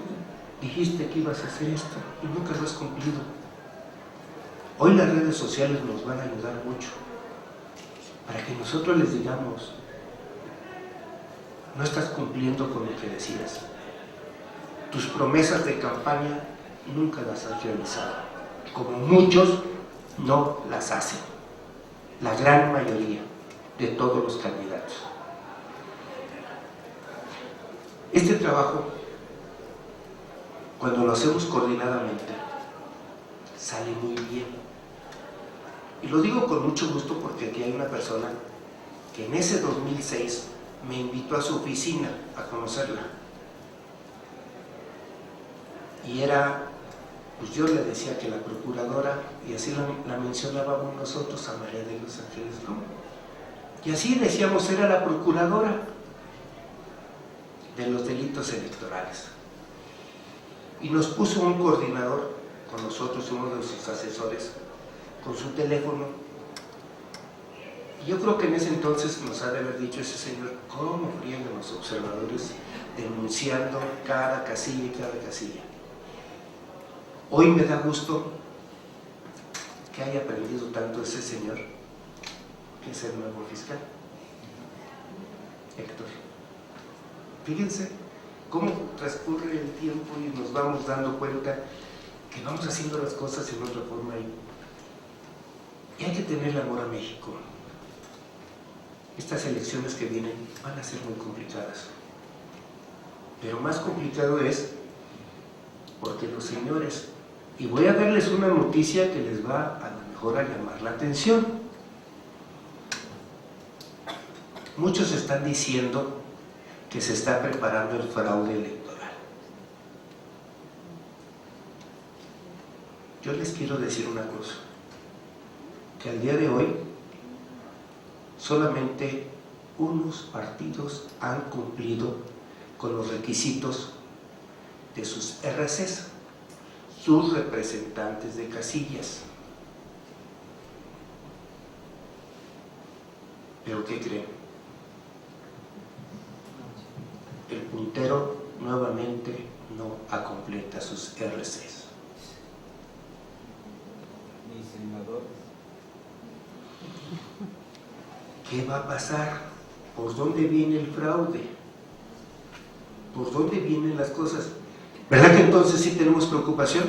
dijiste que ibas a hacer esto y nunca lo has cumplido. Hoy las redes sociales nos van a ayudar mucho para que nosotros les digamos: no estás cumpliendo con lo que decías, tus promesas de campaña nunca las has realizado, como muchos no las hacen, la gran mayoría de todos los candidatos. Este trabajo, cuando lo hacemos coordinadamente, sale muy bien. Y lo digo con mucho gusto porque aquí hay una persona que en ese 2006 me invitó a su oficina a conocerla. Y era, pues yo le decía que la procuradora, y así la mencionábamos nosotros, a María de los Ángeles Gómez. Y así decíamos, era la procuradora de los delitos electorales. Y nos puso un coordinador con nosotros, uno de sus asesores, con su teléfono. Y yo creo que en ese entonces nos ha de haber dicho ese señor: ¿cómo friegan los observadores denunciando cada casilla y cada casilla? Hoy me da gusto que haya aprendido tanto ese señor, que es el nuevo fiscal, Héctor. Fíjense cómo transcurre el tiempo y nos vamos dando cuenta que vamos haciendo las cosas en otra forma. Y hay que tener amor a México. Estas elecciones que vienen van a ser muy complicadas, pero más complicado es porque los señores, y voy a darles una noticia que les va a lo mejor a llamar la atención, muchos están diciendo que se está preparando el fraude electoral. Yo les quiero decir una cosa, que al día de hoy solamente unos partidos han cumplido con los requisitos de sus RCs, sus representantes de casillas. ¿Pero qué creen? El puntero nuevamente no completa sus RCs. Mis senadores. ¿Qué va a pasar? ¿Por dónde viene el fraude? ¿Por dónde vienen las cosas? ¿Verdad que entonces sí tenemos preocupación?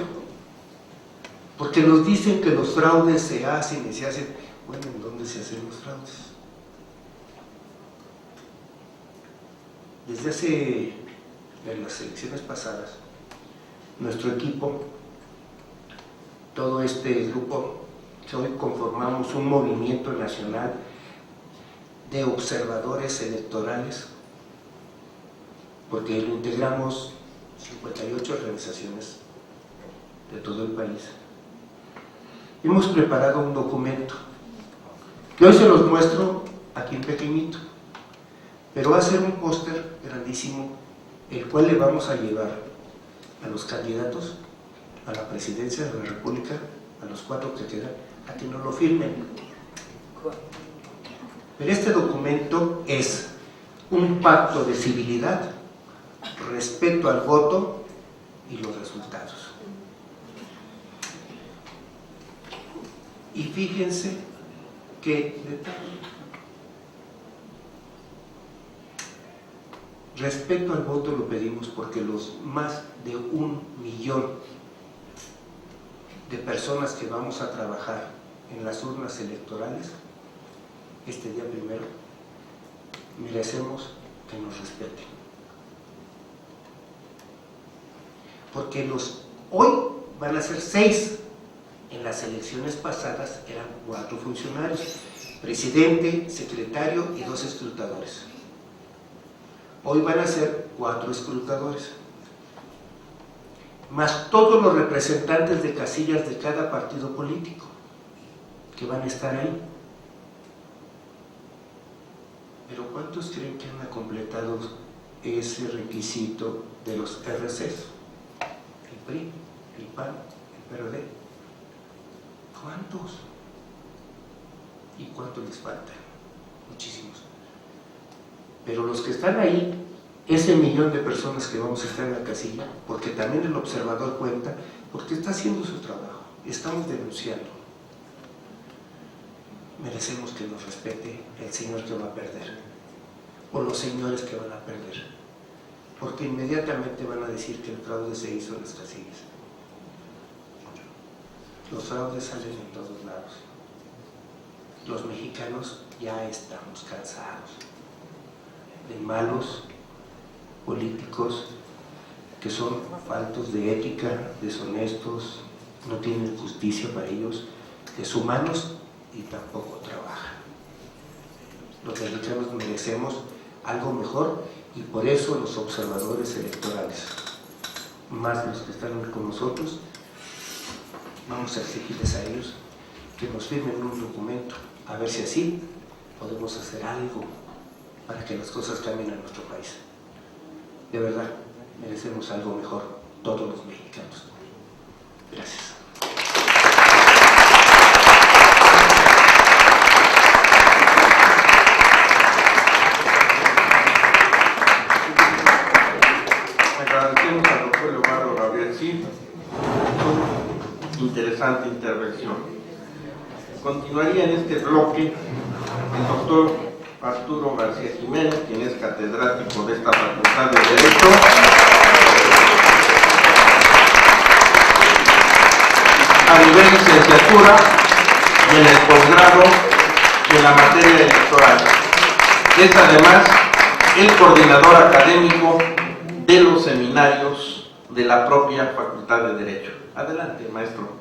Porque nos dicen que los fraudes se hacen y se hacen. Bueno, ¿en dónde se hacen los fraudes? Desde en las elecciones pasadas, nuestro equipo, todo este grupo, que hoy conformamos un movimiento nacional de observadores electorales, porque lo integramos 58 organizaciones de todo el país. Hemos preparado un documento que hoy se los muestro aquí en pequeñito, pero va a ser un póster grandísimo, el cual le vamos a llevar a los candidatos a la presidencia de la República, a los 4 que quedan, a que nos lo firmen. Pero este documento es un pacto de civilidad, respeto al voto y los resultados. Y fíjense que respeto al voto lo pedimos porque los más de 1 millón de personas que vamos a trabajar en las urnas electorales este día primero merecemos que nos respeten, porque hoy van a ser 6. En las elecciones pasadas eran 4 funcionarios, presidente, secretario y 2 escrutadores. Hoy van a ser 4 escrutadores, más todos los representantes de casillas de cada partido político que van a estar ahí. Pero ¿cuántos creen que han completado ese requisito de los RCs? El PRI, el PAN, el PRD. ¿Cuántos? ¿Y cuántos les faltan? Muchísimos. Pero los que están ahí, ese millón de personas que vamos a estar en la casilla, porque también el observador cuenta, porque está haciendo su trabajo, estamos denunciando. Merecemos que nos respete el señor que va a perder, o los señores que van a perder, porque inmediatamente van a decir que el fraude se hizo en las casillas. Los fraudes salen en todos lados. Los mexicanos ya estamos cansados de malos políticos que son faltos de ética, deshonestos, no tienen justicia para ellos, deshumanos y tampoco trabajan. Los mexicanos merecemos algo mejor y por eso los observadores electorales, más los que están con nosotros, vamos a exigirles a ellos que nos firmen un documento, a ver si así podemos hacer algo para que las cosas cambien en nuestro país. De verdad, merecemos algo mejor, todos los mexicanos. Gracias. Agradecemos al doctor Leobardo Gabriel Cid su interesante intervención. Continuaría en este bloque el doctor Arturo García Jiménez, quien es catedrático de esta Facultad de Derecho, a nivel licenciatura y en el posgrado en la materia electoral. Es además el coordinador académico de los seminarios de la propia Facultad de Derecho. Adelante, maestro.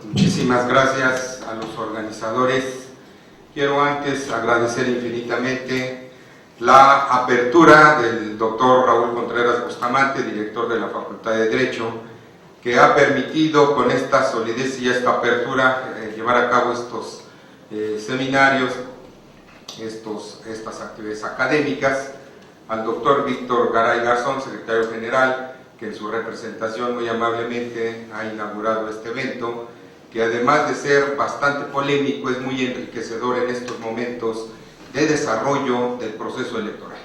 Muchísimas gracias a los organizadores. Quiero antes agradecer infinitamente la apertura del doctor Raúl Contreras Bustamante, director de la Facultad de Derecho, que ha permitido con esta solidez y esta apertura llevar a cabo estos seminarios, estas actividades académicas, al doctor Víctor Garay Garzón, secretario general, que en su representación muy amablemente ha inaugurado este evento, que además de ser bastante polémico, es muy enriquecedor en estos momentos de desarrollo del proceso electoral.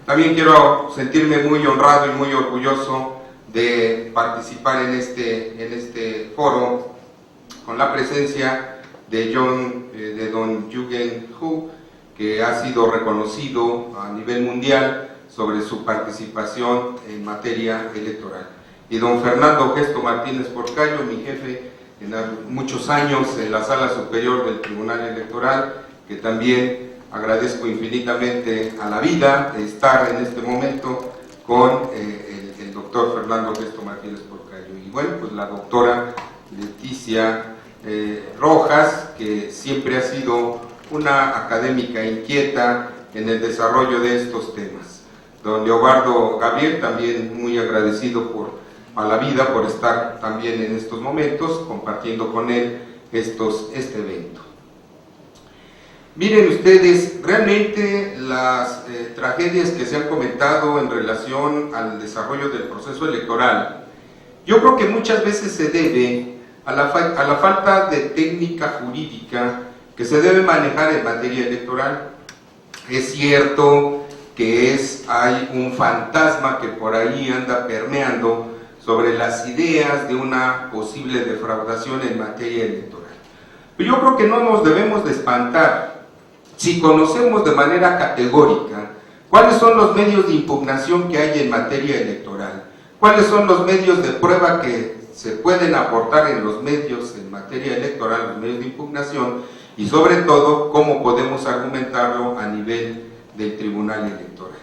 También quiero sentirme muy honrado y muy orgulloso de participar en este foro con la presencia de don Jürgen Hu, que ha sido reconocido a nivel mundial sobre su participación en materia electoral. Y don Fernando Gesto Martínez Porcayo, mi jefe en muchos años en la Sala Superior del Tribunal Electoral, que también agradezco infinitamente a la vida de estar en este momento con el doctor Fernando Gesto Martínez Porcayo. Y bueno, pues la doctora Leticia Rojas, que siempre ha sido una académica inquieta en el desarrollo de estos temas. Don Leobardo Gabriel, también muy agradecido a la vida por estar también en estos momentos, compartiendo con él este evento. Miren ustedes, realmente las tragedias que se han comentado en relación al desarrollo del proceso electoral, yo creo que muchas veces se debe a la falta de técnica jurídica que se debe manejar en materia electoral. Es cierto que hay un fantasma que por ahí anda permeando sobre las ideas de una posible defraudación en materia electoral. Pero yo creo que no nos debemos de espantar si conocemos de manera categórica cuáles son los medios de impugnación que hay en materia electoral, cuáles son los medios de prueba que se pueden aportar en los medios en materia electoral, los medios de impugnación, y sobre todo cómo podemos argumentarlo a nivel del Tribunal Electoral.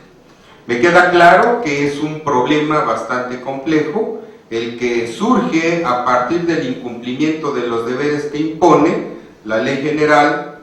Me queda claro que es un problema bastante complejo, el que surge a partir del incumplimiento de los deberes que impone la Ley General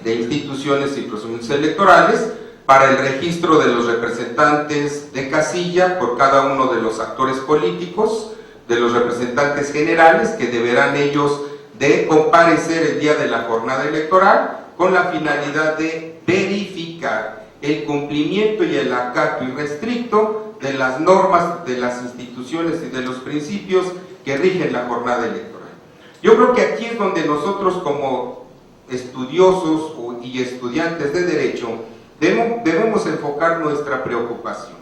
de Instituciones y Procedimientos Electorales para el registro de los representantes de casilla por cada uno de los actores políticos, de los representantes generales que deberán ellos de comparecer el día de la jornada electoral con la finalidad de verificar el cumplimiento y el acato irrestricto de las normas de las instituciones y de los principios que rigen la jornada electoral. Yo creo que aquí es donde nosotros como estudiosos y estudiantes de Derecho debemos enfocar nuestra preocupación,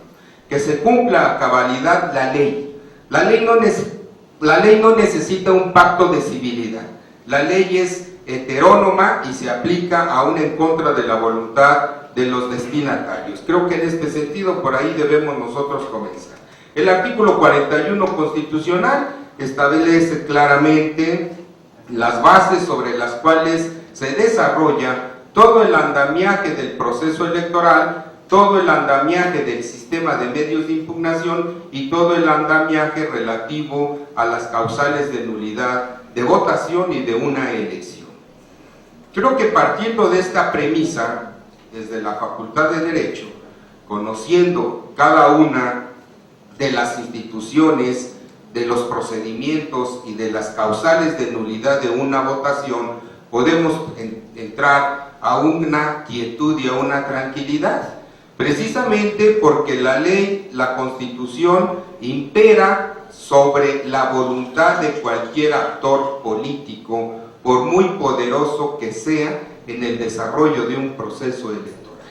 que se cumpla a cabalidad la ley. La ley no necesita un pacto de civilidad, la ley es heterónoma y se aplica aún en contra de la voluntad de los destinatarios. Creo que en este sentido por ahí debemos nosotros comenzar. El artículo 41 constitucional establece claramente las bases sobre las cuales se desarrolla todo el andamiaje del proceso electoral, todo el andamiaje del sistema de medios de impugnación y todo el andamiaje relativo a las causales de nulidad de votación y de una elección. Creo que partiendo de esta premisa, desde la Facultad de Derecho, conociendo cada una de las instituciones, de los procedimientos y de las causales de nulidad de una votación, podemos entrar a una quietud y a una tranquilidad, precisamente porque la ley, la Constitución, impera sobre la voluntad de cualquier actor político, por muy poderoso que sea en el desarrollo de un proceso electoral.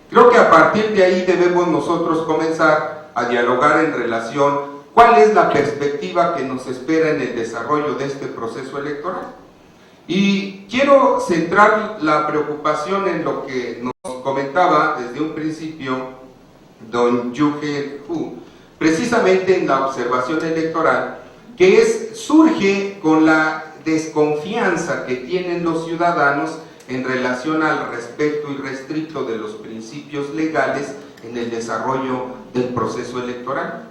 Creo que a partir de ahí debemos nosotros comenzar a dialogar en relación cuál es la perspectiva que nos espera en el desarrollo de este proceso electoral. Y quiero centrar la preocupación en lo que nos comentaba desde un principio don Yu-He Hu, precisamente en la observación electoral, que surge con la desconfianza que tienen los ciudadanos en relación al respeto irrestricto de los principios legales en el desarrollo del proceso electoral.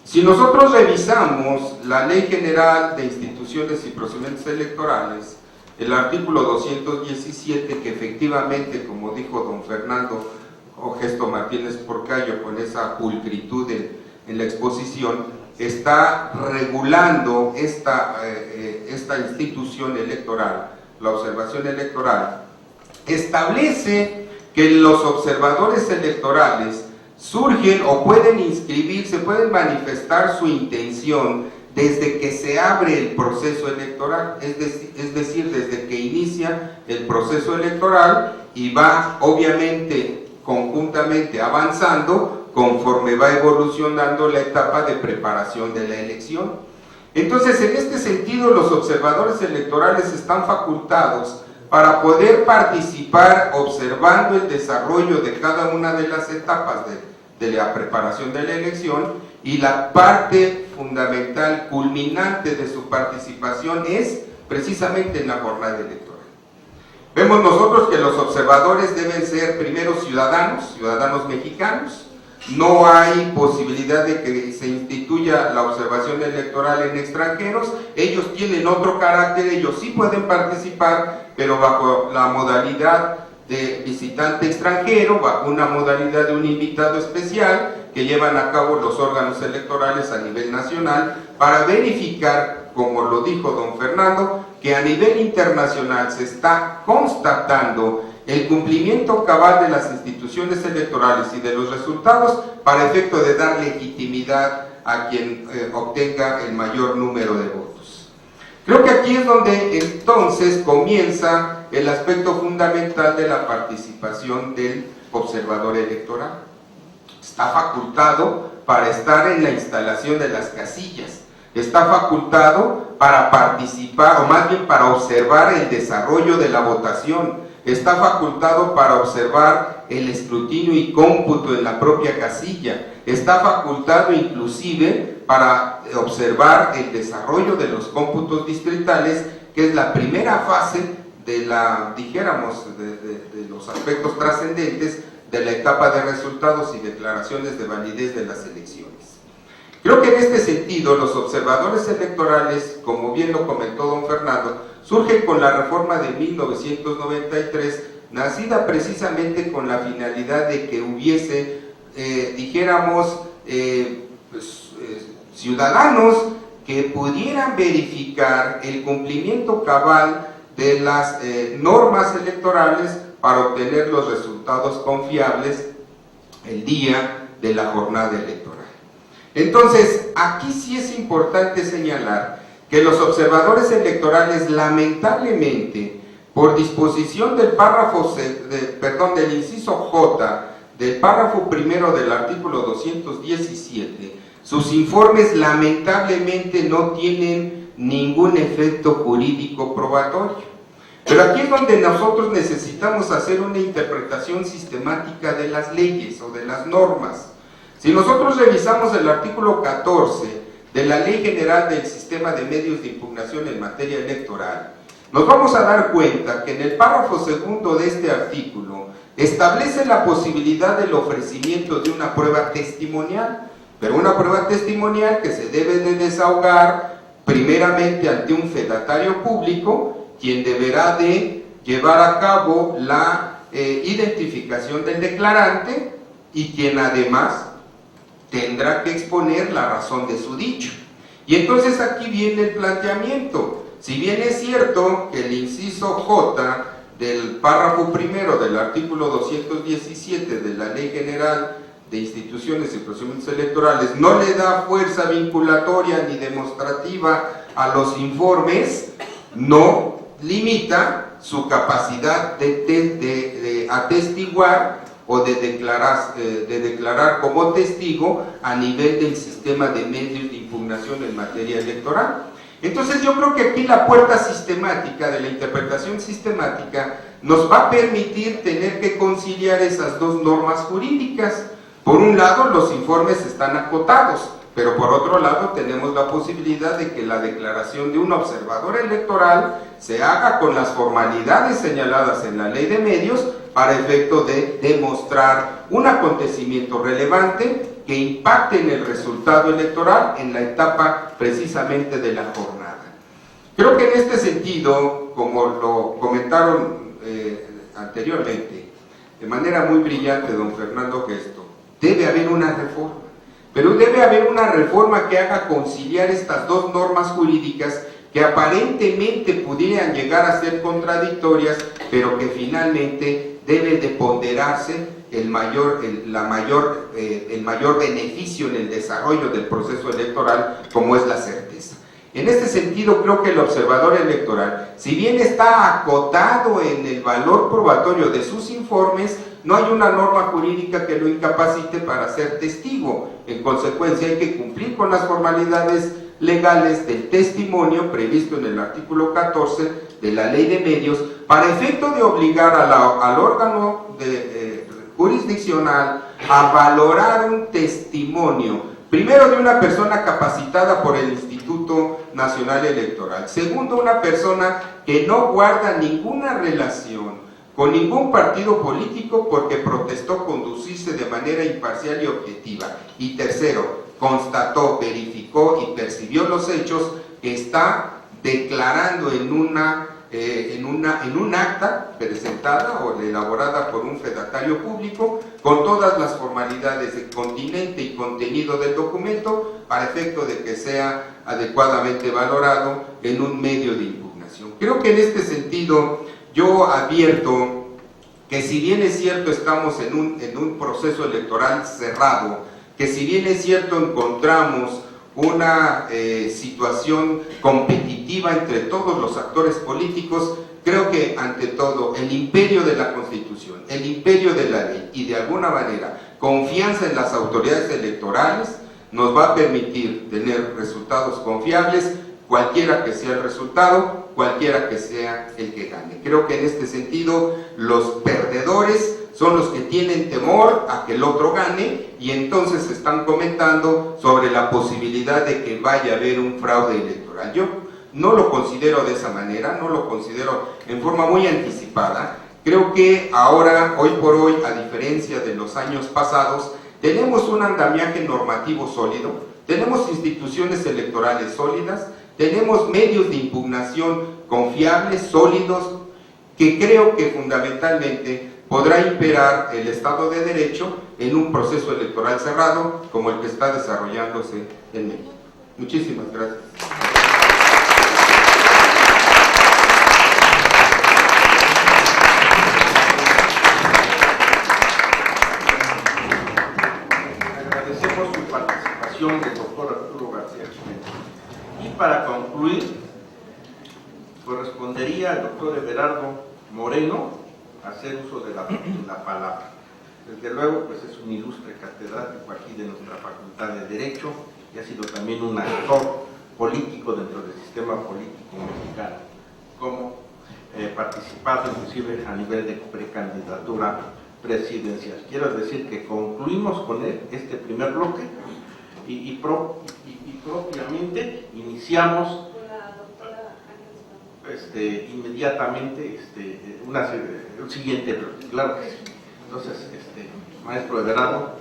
Si nosotros revisamos la Ley General de Instituciones y Procedimientos Electorales, el artículo 217, que efectivamente, como dijo don Fernando Gesto Martínez Porcayo con esa pulcritud en la exposición, está regulando esta institución electoral, la observación electoral, establece que los observadores electorales surgen o pueden inscribirse, pueden manifestar su intención desde que se abre el proceso electoral, es decir, desde que inicia el proceso electoral y va obviamente conjuntamente avanzando conforme va evolucionando la etapa de preparación de la elección. Entonces, en este sentido, los observadores electorales están facultados para poder participar observando el desarrollo de cada una de las etapas de la preparación de la elección, y la parte fundamental, culminante de su participación es precisamente en la jornada electoral. Vemos nosotros que los observadores deben ser primero ciudadanos mexicanos. No hay posibilidad de que se instituya la observación electoral en extranjeros. Ellos tienen otro carácter, ellos sí pueden participar, pero bajo la modalidad de visitante extranjero, bajo una modalidad de un invitado especial que llevan a cabo los órganos electorales a nivel nacional para verificar, como lo dijo don Fernando, que a nivel internacional se está constatando el cumplimiento cabal de las instituciones electorales y de los resultados para efecto de dar legitimidad a quien obtenga el mayor número de votos. Creo que aquí es donde entonces comienza el aspecto fundamental de la participación del observador electoral. Está facultado para estar en la instalación de las casillas, está facultado para participar, o más bien para observar el desarrollo de la votación, está facultado para observar el escrutinio y cómputo en la propia casilla, está facultado inclusive para observar el desarrollo de los cómputos distritales, que es la primera fase de la, dijéramos, de los aspectos trascendentes de la etapa de resultados y declaraciones de validez de las elecciones. Creo que en este sentido los observadores electorales, como bien lo comentó don Fernando, surgen con la reforma de 1993, nacida precisamente con la finalidad de que hubiese, dijéramos, ciudadanos que pudieran verificar el cumplimiento cabal de las normas electorales para obtener los resultados confiables el día de la jornada electoral. Entonces, aquí sí es importante señalar que los observadores electorales, lamentablemente, por disposición del párrafo, del inciso J del párrafo primero del artículo 217, sus informes lamentablemente no tienen ningún efecto jurídico probatorio. Pero aquí es donde nosotros necesitamos hacer una interpretación sistemática de las leyes o de las normas. Si nosotros revisamos el artículo 14 de la Ley General del Sistema de Medios de Impugnación en materia electoral, nos vamos a dar cuenta que en el párrafo segundo de este artículo establece la posibilidad del ofrecimiento de una prueba testimonial, pero una prueba testimonial que se debe de desahogar primeramente ante un fedatario público, quien deberá de llevar a cabo la identificación del declarante y quien además tendrá que exponer la razón de su dicho. Y entonces aquí viene el planteamiento. Si bien es cierto que el inciso J del párrafo primero del artículo 217 de la Ley General de Instituciones y Procedimientos Electorales no le da fuerza vinculatoria ni demostrativa a los informes, no limita su capacidad de atestiguar o de declarar como testigo a nivel del sistema de medios de impugnación en materia electoral. Entonces yo creo que aquí la puerta sistemática de la interpretación sistemática nos va a permitir tener que conciliar esas dos normas jurídicas. Por un lado, los informes están acotados, pero por otro lado tenemos la posibilidad de que la declaración de un observador electoral se haga con las formalidades señaladas en la Ley de Medios para efecto de demostrar un acontecimiento relevante que impacte en el resultado electoral en la etapa precisamente de la jornada. Creo que en este sentido, como lo comentaron anteriormente, de manera muy brillante don Fernando Gesto, debe haber una reforma, pero debe haber una reforma que haga conciliar estas dos normas jurídicas que aparentemente pudieran llegar a ser contradictorias, pero que finalmente debe de ponderarse el mayor beneficio en el desarrollo del proceso electoral, como es la certeza. En este sentido, creo que el observador electoral, si bien está acotado en el valor probatorio de sus informes, no hay una norma jurídica que lo incapacite para ser testigo. En consecuencia, hay que cumplir con las formalidades legales del testimonio previsto en el artículo 14 de la Ley de Medios, para efecto de obligar al órgano jurisdiccional a valorar un testimonio, primero de una persona capacitada por el Instituto Nacional Electoral, segundo, una persona que no guarda ninguna relación con ningún partido político porque protestó conducirse de manera imparcial y objetiva, y tercero, constató, verificó y percibió los hechos que está declarando en un acta presentada o elaborada por un fedatario público, con todas las formalidades de continente y contenido del documento, para efecto de que sea adecuadamente valorado en un medio de impugnación. Creo que en este sentido yo advierto que si bien es cierto estamos en un proceso electoral cerrado, que si bien es cierto encontramos una situación competitiva entre todos los actores políticos, creo que ante todo el imperio de la Constitución, el imperio de la ley y de alguna manera confianza en las autoridades electorales nos va a permitir tener resultados confiables, cualquiera que sea el resultado, cualquiera que sea el que gane. Creo que en este sentido los perdedores son los que tienen temor a que el otro gane y entonces están comentando sobre la posibilidad de que vaya a haber un fraude electoral. Yo no lo considero de esa manera, no lo considero en forma muy anticipada. Creo que ahora, hoy por hoy, a diferencia de los años pasados, tenemos un andamiaje normativo sólido, tenemos instituciones electorales sólidas, tenemos medios de impugnación confiables, sólidos, que creo que fundamentalmente podrá imperar el Estado de Derecho en un proceso electoral cerrado como el que está desarrollándose en México. Muchísimas gracias. Agradecemos su participación del doctor Arturo García Jiménez. Y para concluir, correspondería al doctor Everardo Moreno hacer uso de la palabra. Desde luego, pues es un ilustre catedrático aquí de nuestra Facultad de Derecho y ha sido también un actor político dentro del sistema político mexicano, como participado inclusive a nivel de precandidatura presidencial. Quiero decir que concluimos con él este primer bloque y propiamente iniciamos inmediatamente un siguiente bloque. Claro que sí. Entonces, maestro Everardo.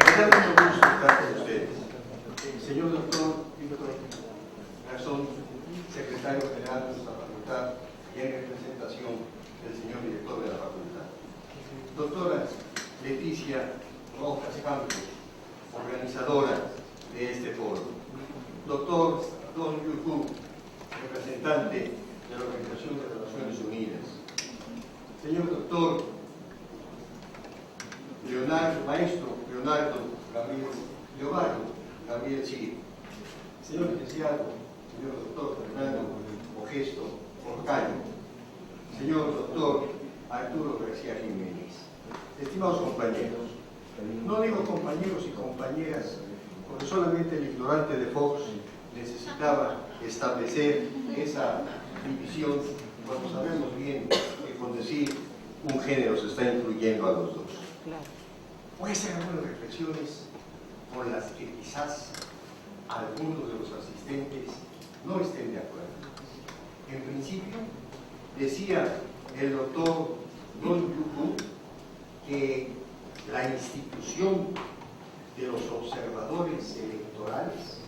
Me da mucho gusto estar con ustedes. Señor doctor Víctor Garzón, secretario general de nuestra facultad y en representación del señor director de la facultad. Doctora Leticia Rojas Campos, organizadora de este foro. Doctor Don Yuhu, representante de la Organización de las Naciones Unidas. Señor doctor maestro Leonardo Gabriel Cid. Señor licenciado, señor doctor Fernando Ogesto Orcaño. Señor doctor Arturo García Jiménez. Estimados compañeros, no digo compañeros y compañeras, porque solamente el ignorante de Fox necesitaba establecer esa división cuando sabemos bien que con decir un género se está incluyendo a los dos. Voy a hacer algunas reflexiones con las que quizás algunos de los asistentes no estén de acuerdo. En principio, decía el doctor Don Yuhu que la institución de los observadores electorales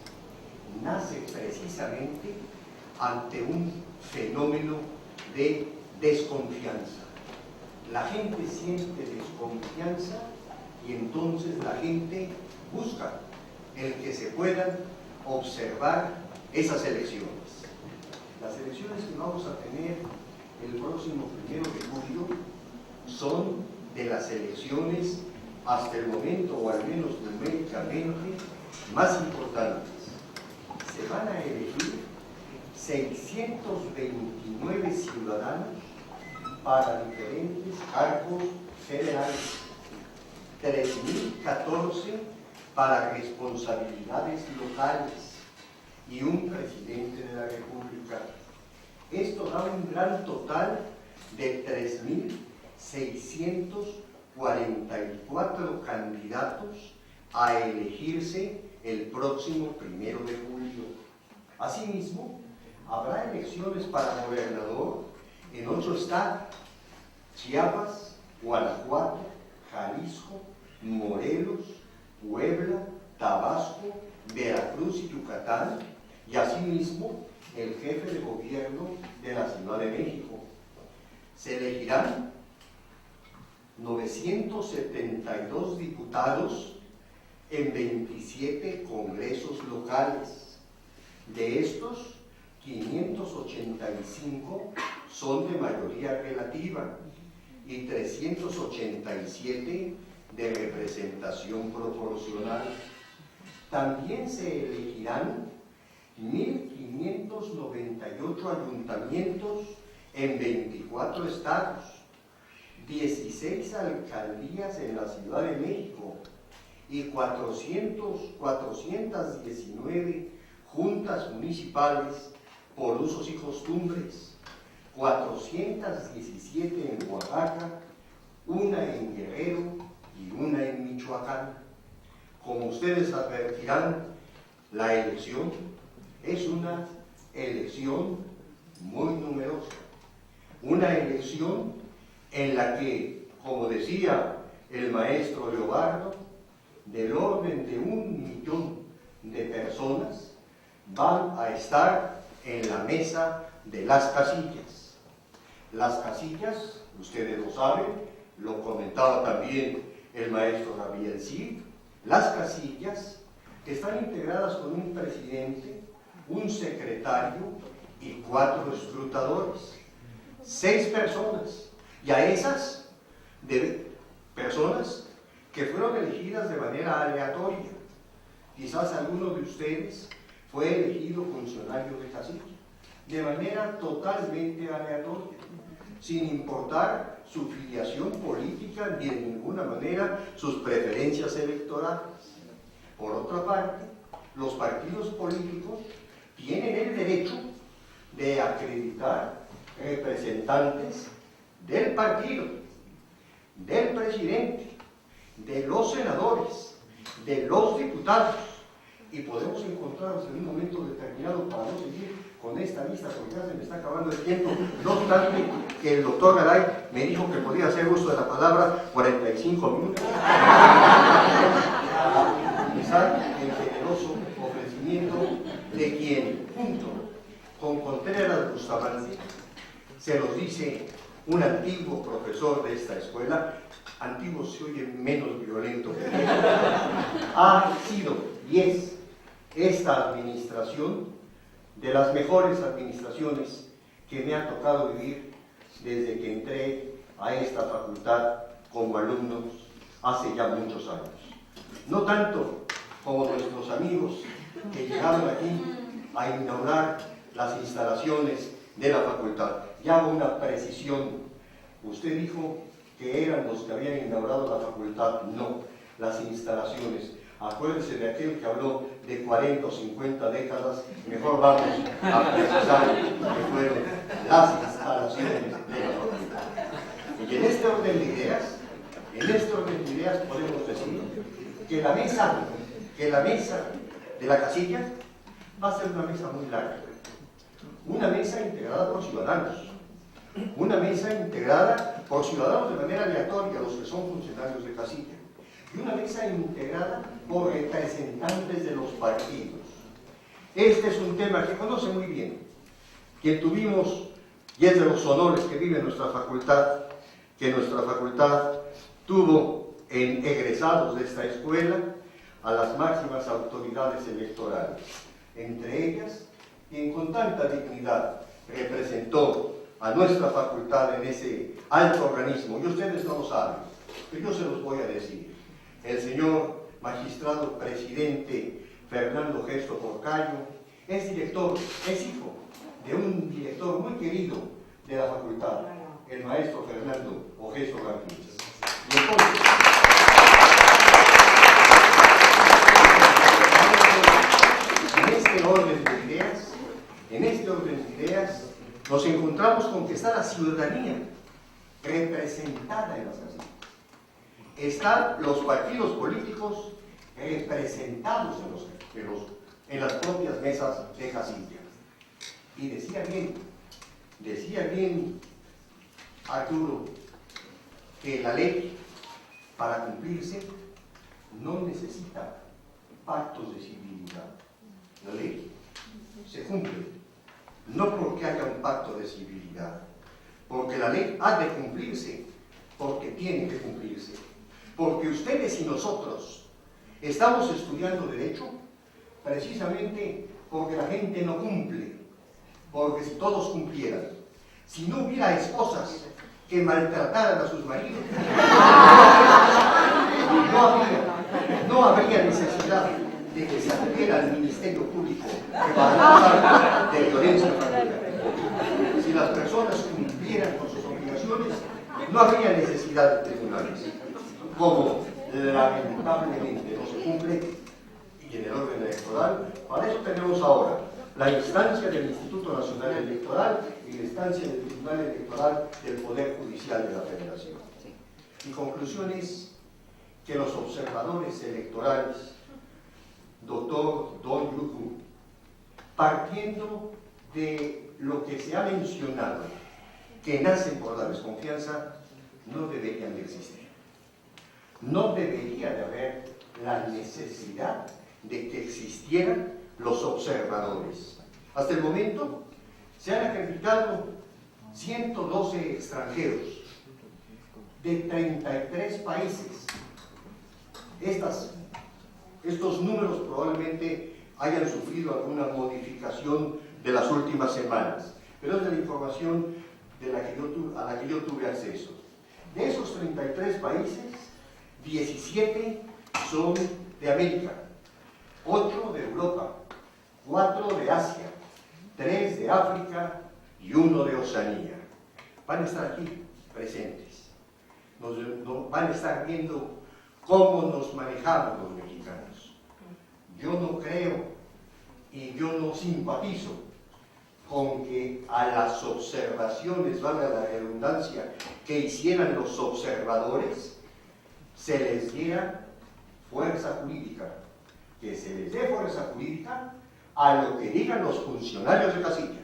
nace precisamente ante un fenómeno de desconfianza. La gente siente desconfianza y entonces la gente busca el que se puedan observar esas elecciones. Las elecciones que vamos a tener el próximo 1 de julio son de las elecciones hasta el momento, o al menos numéricamente, más importantes. Se van a elegir 629 ciudadanos para diferentes cargos federales, 3.014 para responsabilidades locales y un presidente de la República. Esto da un gran total de 3.644 candidatos a elegirse el próximo 1 de julio. Asimismo, habrá elecciones para gobernador en 8 estados: Chiapas, Guanajuato, Jalisco, Morelos, Puebla, Tabasco, Veracruz y Yucatán, y asimismo el jefe de gobierno de la Ciudad de México. Se elegirán 972 diputados en 27 congresos locales. De estos, 585 son de mayoría relativa y 387 de representación proporcional. También se elegirán 1.598 ayuntamientos en 24 estados, 16 alcaldías en la Ciudad de México y 419 juntas municipales por usos y costumbres, 417 en Oaxaca, una en Guerrero y una en Michoacán. Como ustedes advertirán, la elección es una elección muy numerosa, una elección en la que, como decía el maestro Leobardo, del orden de 1 millón de personas van a estar en la mesa de las casillas. Las casillas, ustedes lo saben, lo comentaba también el maestro Gabriel Cid, las casillas están integradas con un presidente, un secretario y 4 escrutadores. 6 personas, y a esas personas que fueron elegidas de manera aleatoria. Quizás alguno de ustedes fue elegido funcionario de casilla, de manera totalmente aleatoria, sin importar su filiación política ni de ninguna manera sus preferencias electorales. Por otra parte, los partidos políticos tienen el derecho de acreditar representantes del partido, del presidente, de los senadores, de los diputados, y podemos encontrarnos en un momento determinado, para no seguir con esta lista porque ya se me está acabando el tiempo, no obstante que el doctor Garay me dijo que podía hacer uso de la palabra 45 minutos, a utilizar el generoso ofrecimiento de quien, junto con Contreras Bustamante, se los dice un antiguo profesor de esta escuela, antiguo se oye menos violento que él, ha sido y es esta administración de las mejores administraciones que me ha tocado vivir desde que entré a esta facultad como alumno hace ya muchos años. No tanto como nuestros amigos que llegaron aquí a inaugurar las instalaciones de la facultad. Y hago una precisión. Usted dijo que eran los que habían inaugurado la facultad. No, las instalaciones. Acuérdense de aquel que habló de 40 o 50 décadas. Mejor vamos a precisar que fueron las instalaciones de la facultad. Y en este orden de ideas, podemos decir que la mesa de la casilla va a ser una mesa muy larga. Una mesa integrada por ciudadanos. Una mesa integrada por ciudadanos de manera aleatoria, los que son funcionarios de casilla. Y una mesa integrada por representantes de los partidos. Este es un tema que conoce muy bien, que tuvimos, y es de los honores que vive nuestra facultad, que nuestra facultad tuvo en egresados de esta escuela a las máximas autoridades electorales, entre ellas quien con tanta dignidad representó a nuestra facultad en ese alto organismo, y ustedes no lo saben, pero yo se los voy a decir. El señor magistrado presidente Fernando Gesto Porcayo es director, es hijo de un director muy querido de la facultad, el maestro Fernando Gesto Martínez. Y entonces, en este orden de ideas, nos encontramos con que está la ciudadanía representada en las casillas. Están los partidos políticos representados en las propias mesas de casilla. Y decía bien Arturo, que la ley, para cumplirse, no necesita pactos de civilidad. La ley se cumple, no porque haya un pacto de civilidad, porque la ley ha de cumplirse, porque tiene que cumplirse, porque ustedes y nosotros Estamos estudiando Derecho precisamente porque la gente no cumple, porque si todos cumplieran, si no hubiera esposas que maltrataran a sus maridos, no habría necesidad de que se acudiera al Ministerio Público para acusar de violencia familiar. Si las personas cumplieran con sus obligaciones, no habría necesidad de tribunales. Como lamentablemente no se cumple y en el orden electoral, para eso tenemos ahora la instancia del Instituto Nacional Electoral y la instancia del Tribunal Electoral del Poder Judicial de la Federación. Mi conclusión es que los observadores electorales, doctor Don Yuhu, partiendo de lo que se ha mencionado, que nacen por la desconfianza, no deberían de existir. No debería de haber la necesidad de que existieran los observadores. Hasta el momento se han acreditado 112 extranjeros de 33 países. Estos números probablemente hayan sufrido alguna modificación de las últimas semanas, pero es de la información a la que yo tuve acceso. De esos 33 países, 17 son de América, 8 de Europa, 4 de Asia, 3 de África y 1 de Oceanía. Van a estar aquí presentes. Van a estar viendo cómo nos manejamos los mexicanos. Yo no creo y yo no simpatizo con que a las observaciones, valga la redundancia, que hicieran los observadores, se les diera fuerza jurídica. Que se les dé fuerza jurídica a lo que digan los funcionarios de casilla.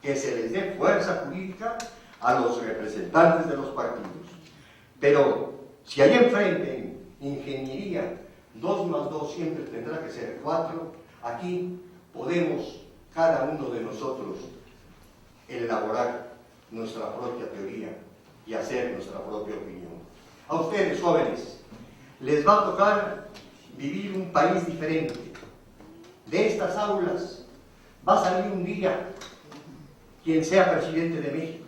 Que se les dé fuerza jurídica a los representantes de los partidos. Pero si hay enfrente en ingeniería 2 más 2 siempre tendrá que ser 4, aquí podemos cada uno de nosotros elaborar nuestra propia teoría y hacer nuestra propia opinión. A ustedes, jóvenes, les va a tocar vivir un país diferente. De estas aulas va a salir un día quien sea presidente de México.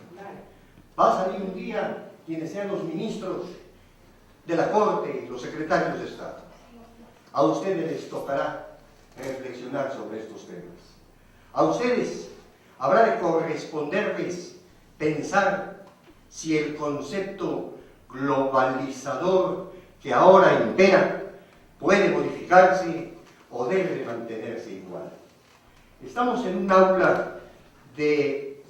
Va a salir un día quienes sean los ministros de la Corte y los secretarios de Estado. A ustedes les tocará reflexionar sobre estos temas. A ustedes habrá de corresponderles pensar si el concepto globalizador que ahora impera puede modificarse o debe de mantenerse igual. Estamos en un aula de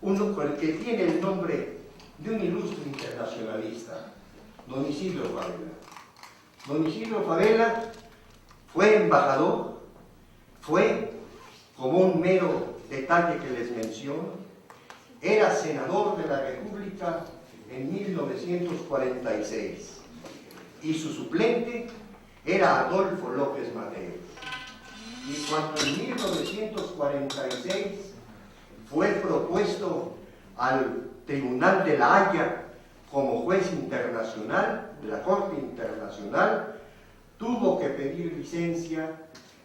uno que tiene el nombre de un ilustre internacionalista, don Isidro Fabela. Don Isidro Fabela fue embajador, fue, como un mero detalle que les menciono, era senador de la República en 1946 y su suplente era Adolfo López Mateos. Y cuando en 1946 fue propuesto al Tribunal de la Haya como juez internacional de la Corte Internacional, tuvo que pedir licencia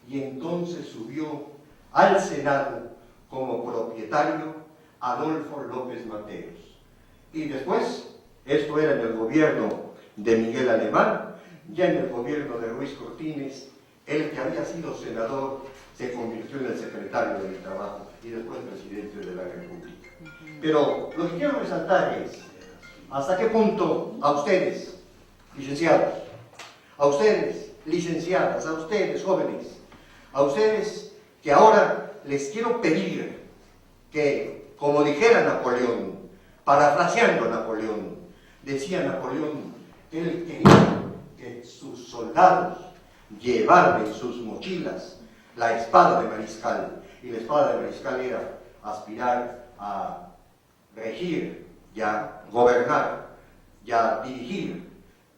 y entonces subió al Senado como propietario Adolfo López Mateos. Y después, esto era en el gobierno de Miguel Alemán, ya en el gobierno de Ruiz Cortines, el que había sido senador se convirtió en el secretario del Trabajo y después presidente de la República. Pero lo que quiero resaltar es hasta qué punto a ustedes, licenciados, a ustedes, licenciadas, a ustedes, jóvenes, a ustedes que ahora les quiero pedir que, como dijera Napoleón, parafraseando a Napoleón, decía Napoleón, él quería que sus soldados llevaran en sus mochilas la espada de mariscal, y la espada de mariscal era aspirar a regir, ya gobernar, ya dirigir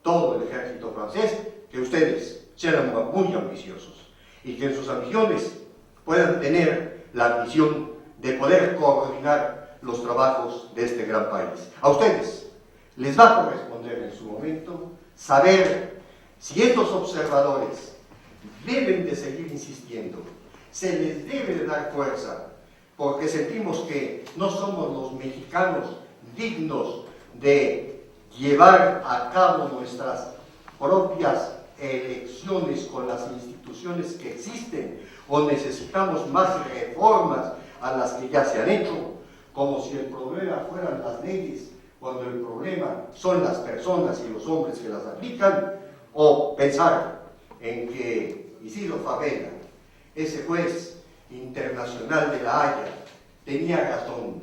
todo el ejército francés, que ustedes sean muy ambiciosos y que en sus ambiciones puedan tener la ambición de poder coordinar los trabajos de este gran país. A ustedes les va a corresponder en su momento saber Si estos observadores deben de seguir insistiendo, se les debe de dar fuerza, porque sentimos que no somos los mexicanos dignos de llevar a cabo nuestras propias elecciones con las instituciones que existen, o necesitamos más reformas a las que ya se han hecho, como si el problema fueran las leyes, cuando el problema son las personas y los hombres que las aplican, o pensar en que Isidro Fabela, ese juez internacional de La Haya, tenía razón,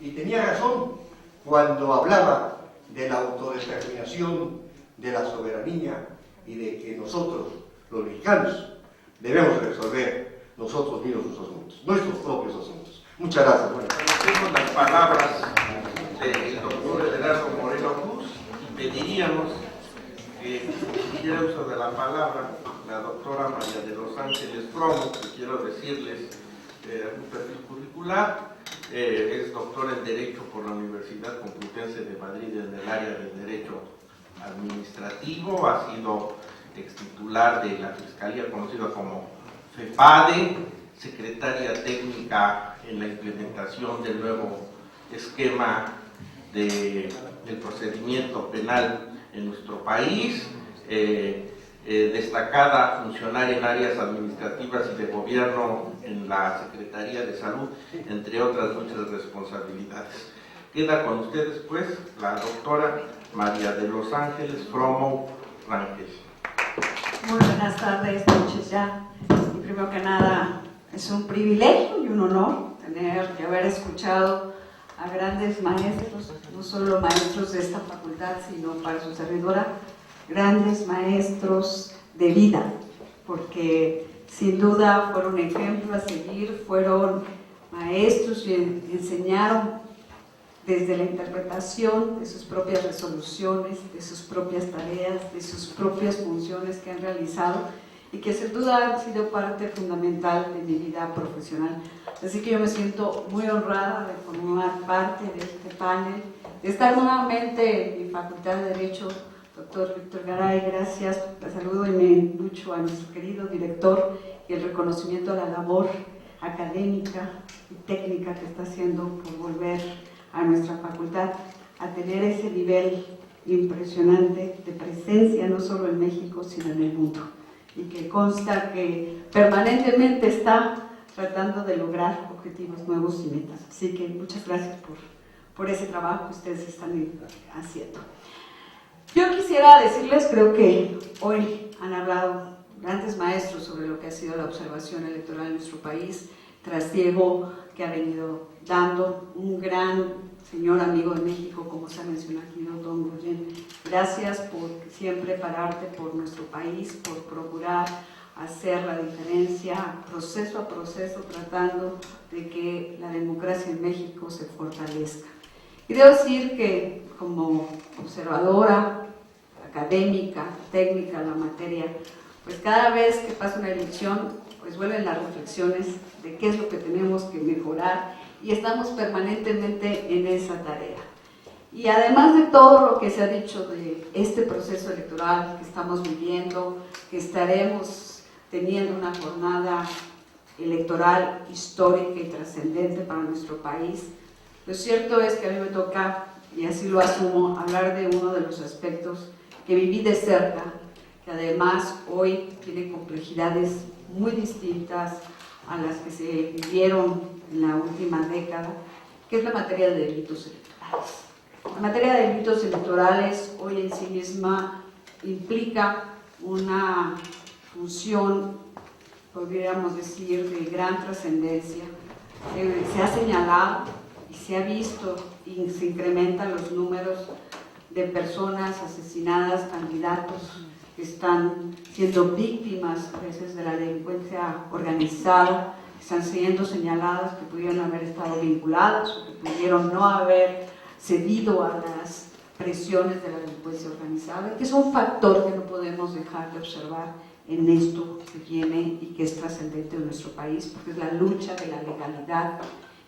y tenía razón cuando hablaba de la autodeterminación, de la soberanía y de que nosotros, los mexicanos, debemos resolver nosotros mismos nuestros propios asuntos. Muchas gracias. Agradecemos las palabras del doctor Everardo Moreno Cruz y pediríamos que hiciera uso de la palabra la doctora María de los Ángeles Fromo, que quiero decirles un perfil curricular. Es doctor en Derecho por la Universidad Complutense de Madrid en el área de Derecho Administrativo, ha sido extitular de la Fiscalía conocida como FEPADE, secretaria técnica en la implementación del nuevo esquema del procedimiento penal en nuestro país, destacada funcionaria en áreas administrativas y de gobierno en la Secretaría de Salud, entre otras muchas responsabilidades. Queda con ustedes, pues, la doctora María de los Ángeles Fromo Rangel. Muy buenas tardes, noches ya. Y primero que nada, es un privilegio y un honor tener que haber escuchado a grandes maestros, no solo maestros de esta facultad, sino para su servidora, grandes maestros de vida, porque sin duda fueron ejemplo a seguir, fueron maestros y enseñaron desde la interpretación de sus propias resoluciones, de sus propias tareas, de sus propias funciones que han realizado y que sin duda han sido parte fundamental de mi vida profesional. Así que yo me siento muy honrada de formar parte de este panel, de estar nuevamente en mi Facultad de Derecho. Doctor Víctor Garay, gracias, te saludo y me mucho a nuestro querido director y el reconocimiento a la labor académica y técnica que está haciendo por volver a nuestra facultad a tener ese nivel impresionante de presencia no solo en México sino en el mundo, y que consta que permanentemente está tratando de lograr objetivos nuevos y metas. Así que muchas gracias por ese trabajo que ustedes están haciendo. Yo quisiera decirles, creo que hoy han hablado grandes maestros sobre lo que ha sido la observación electoral en nuestro país, trasiego que ha venido dando un gran señor amigo de México, como se ha mencionado aquí, don Goyen. Gracias por siempre pararte por nuestro país, por procurar hacer la diferencia proceso a proceso, tratando de que la democracia en México se fortalezca. Y debo decir que como observadora, académica, técnica en la materia, pues cada vez que pasa una elección, pues vuelven las reflexiones de qué es lo que tenemos que mejorar y estamos permanentemente en esa tarea. Y además de todo lo que se ha dicho de este proceso electoral que estamos viviendo, que estaremos teniendo una jornada electoral histórica y trascendente para nuestro país, lo cierto es que a mí me toca, y así lo asumo, hablar de uno de los aspectos que viví de cerca, que además hoy tiene complejidades muy distintas a las que se vivieron en la última década, que es la materia de delitos electorales. La materia de delitos electorales hoy en sí misma implica una función, podríamos decir, de gran trascendencia. Se ha señalado y se ha visto y se incrementan los números de personas asesinadas, candidatos que están siendo víctimas a veces de la delincuencia organizada, están siendo señaladas que pudieron haber estado vinculadas o que pudieron no haber cedido a las presiones de la delincuencia organizada, que es un factor que no podemos dejar de observar en esto que viene y que es trascendente en nuestro país, porque es la lucha de la legalidad,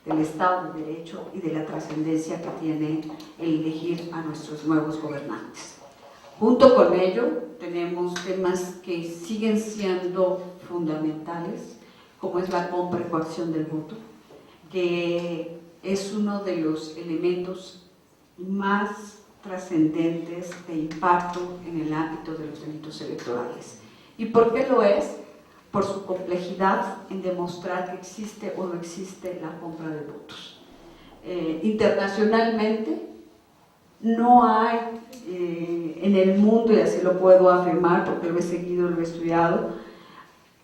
del Estado de Derecho y de la trascendencia que tiene el elegir a nuestros nuevos gobernantes. Junto con ello, tenemos temas que siguen siendo fundamentales, como es la compra y coacción del voto, que es uno de los elementos más trascendentes de impacto en el ámbito de los delitos electorales. ¿Y por qué lo es? Por su complejidad en demostrar que existe o no existe la compra de votos. Internacionalmente, no hay en el mundo, y así lo puedo afirmar porque lo he seguido, lo he estudiado,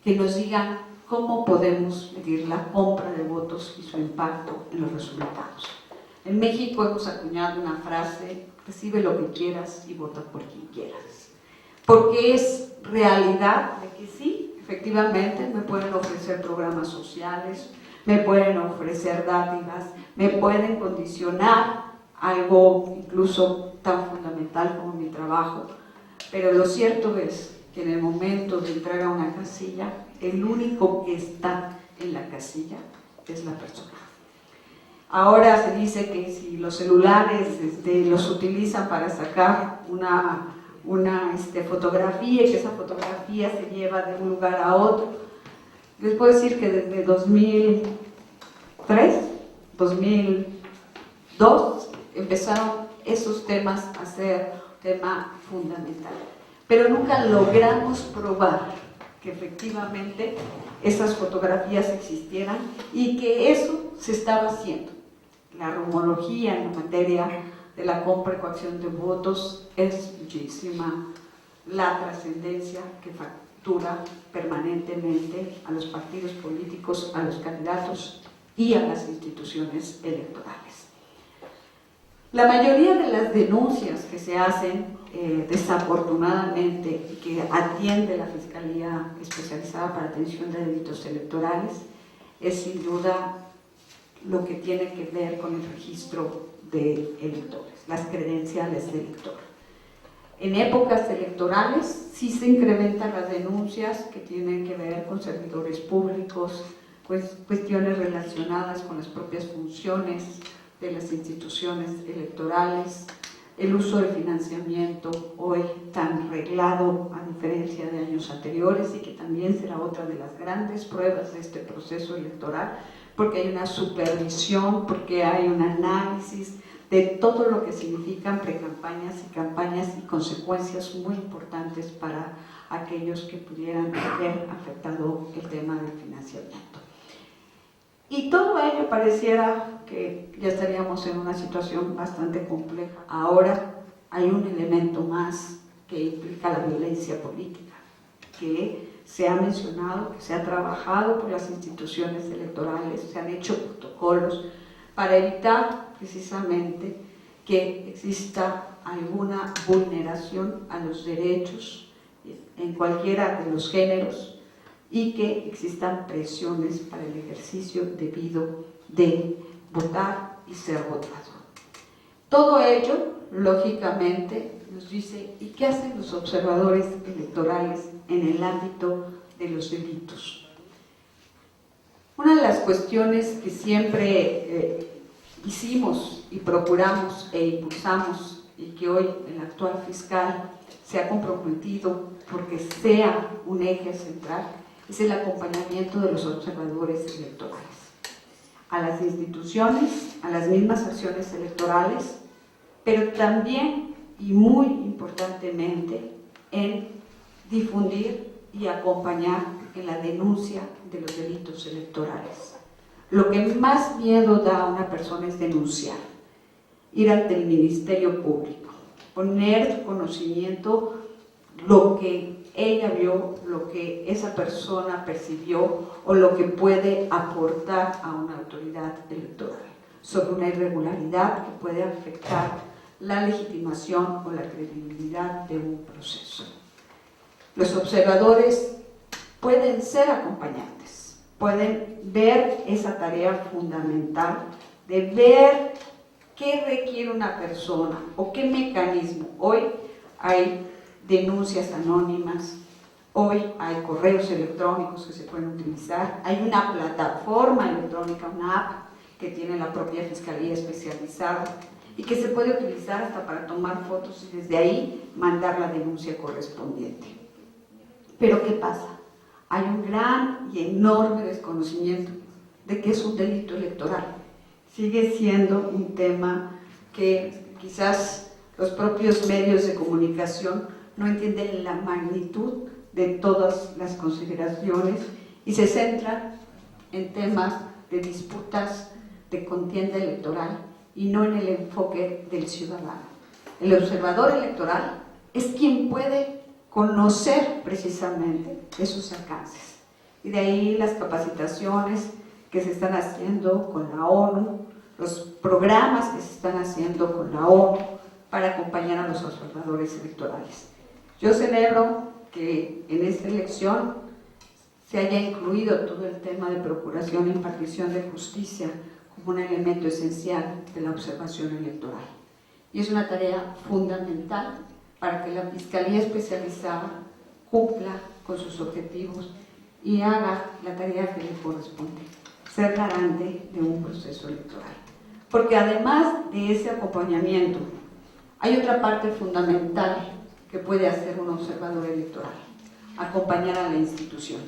que nos digan cómo podemos medir la compra de votos y su impacto en los resultados. En México hemos acuñado una frase: recibe lo que quieras y vota por quien quieras, porque es realidad de que sí, efectivamente me pueden ofrecer programas sociales, me pueden ofrecer dádivas, me pueden condicionar algo incluso tan fundamental como mi trabajo, pero lo cierto es que en el momento de entrar a una casilla, el único que está en la casilla es la persona. Ahora se dice que si los celulares los utilizan para sacar una fotografía, y que esa fotografía se lleva de un lugar a otro, les puedo decir que desde 2003, 2002, empezaron esos temas a ser tema fundamental. Pero nunca logramos probar que efectivamente esas fotografías existieran y que eso se estaba haciendo. La rumorología en la materia de la compra y coacción de votos es muchísima. La trascendencia que factura permanentemente a los partidos políticos, a los candidatos y a las instituciones electorales. La mayoría de las denuncias que se hacen, desafortunadamente, y que atiende la Fiscalía Especializada para Atención de Delitos Electorales, es sin duda lo que tiene que ver con el registro de electores, las credenciales de elector. En épocas electorales sí se incrementan las denuncias que tienen que ver con servidores públicos, cuestiones relacionadas con las propias funciones de las instituciones electorales, el uso del financiamiento hoy tan reglado a diferencia de años anteriores, y que también será otra de las grandes pruebas de este proceso electoral, porque hay una supervisión, porque hay un análisis de todo lo que significan precampañas y campañas y consecuencias muy importantes para aquellos que pudieran haber afectado el tema del financiamiento. Y todo ello pareciera que ya estaríamos en una situación bastante compleja. Ahora hay un elemento más que implica la violencia política, que se ha mencionado, que se ha trabajado por las instituciones electorales, se han hecho protocolos para evitar precisamente que exista alguna vulneración a los derechos en cualquiera de los géneros, y que existan presiones para el ejercicio debido de votar y ser votado. Todo ello, lógicamente, nos dice, ¿y qué hacen los observadores electorales en el ámbito de los delitos? Una de las cuestiones que siempre hicimos y procuramos e impulsamos, y que hoy el actual fiscal se ha comprometido porque sea un eje central, es el acompañamiento de los observadores electorales a las instituciones, a las mismas acciones electorales, pero también y muy importantemente en difundir y acompañar en la denuncia de los delitos electorales. Lo que más miedo da a una persona es denunciar, ir ante el Ministerio Público, poner conocimiento lo que ella vio, lo que esa persona percibió o lo que puede aportar a una autoridad electoral sobre una irregularidad que puede afectar la legitimación o la credibilidad de un proceso. Los observadores pueden ser acompañantes, pueden ver esa tarea fundamental de ver qué requiere una persona o qué mecanismo. Hoy hay denuncias anónimas, hoy hay correos electrónicos que se pueden utilizar, hay una plataforma electrónica, una app que tiene la propia Fiscalía Especializada, y que se puede utilizar hasta para tomar fotos y desde ahí mandar la denuncia correspondiente. Pero ¿qué pasa? Hay un gran y enorme desconocimiento de que es un delito electoral. Sigue siendo un tema que quizás los propios medios de comunicación no entienden la magnitud de todas las consideraciones y se centran en temas de disputas de contienda electoral y no en el enfoque del ciudadano. El observador electoral es quien puede conocer precisamente esos alcances. Y de ahí las capacitaciones que se están haciendo con la ONU, los programas que se están haciendo con la ONU para acompañar a los observadores electorales. Yo celebro que en esta elección se haya incluido todo el tema de procuración e impartición de justicia como un elemento esencial de la observación electoral. Y es una tarea fundamental para que la Fiscalía Especializada cumpla con sus objetivos y haga la tarea que le corresponde, ser garante de un proceso electoral. Porque además de ese acompañamiento, hay otra parte fundamental que puede hacer un observador electoral: acompañar a la institución.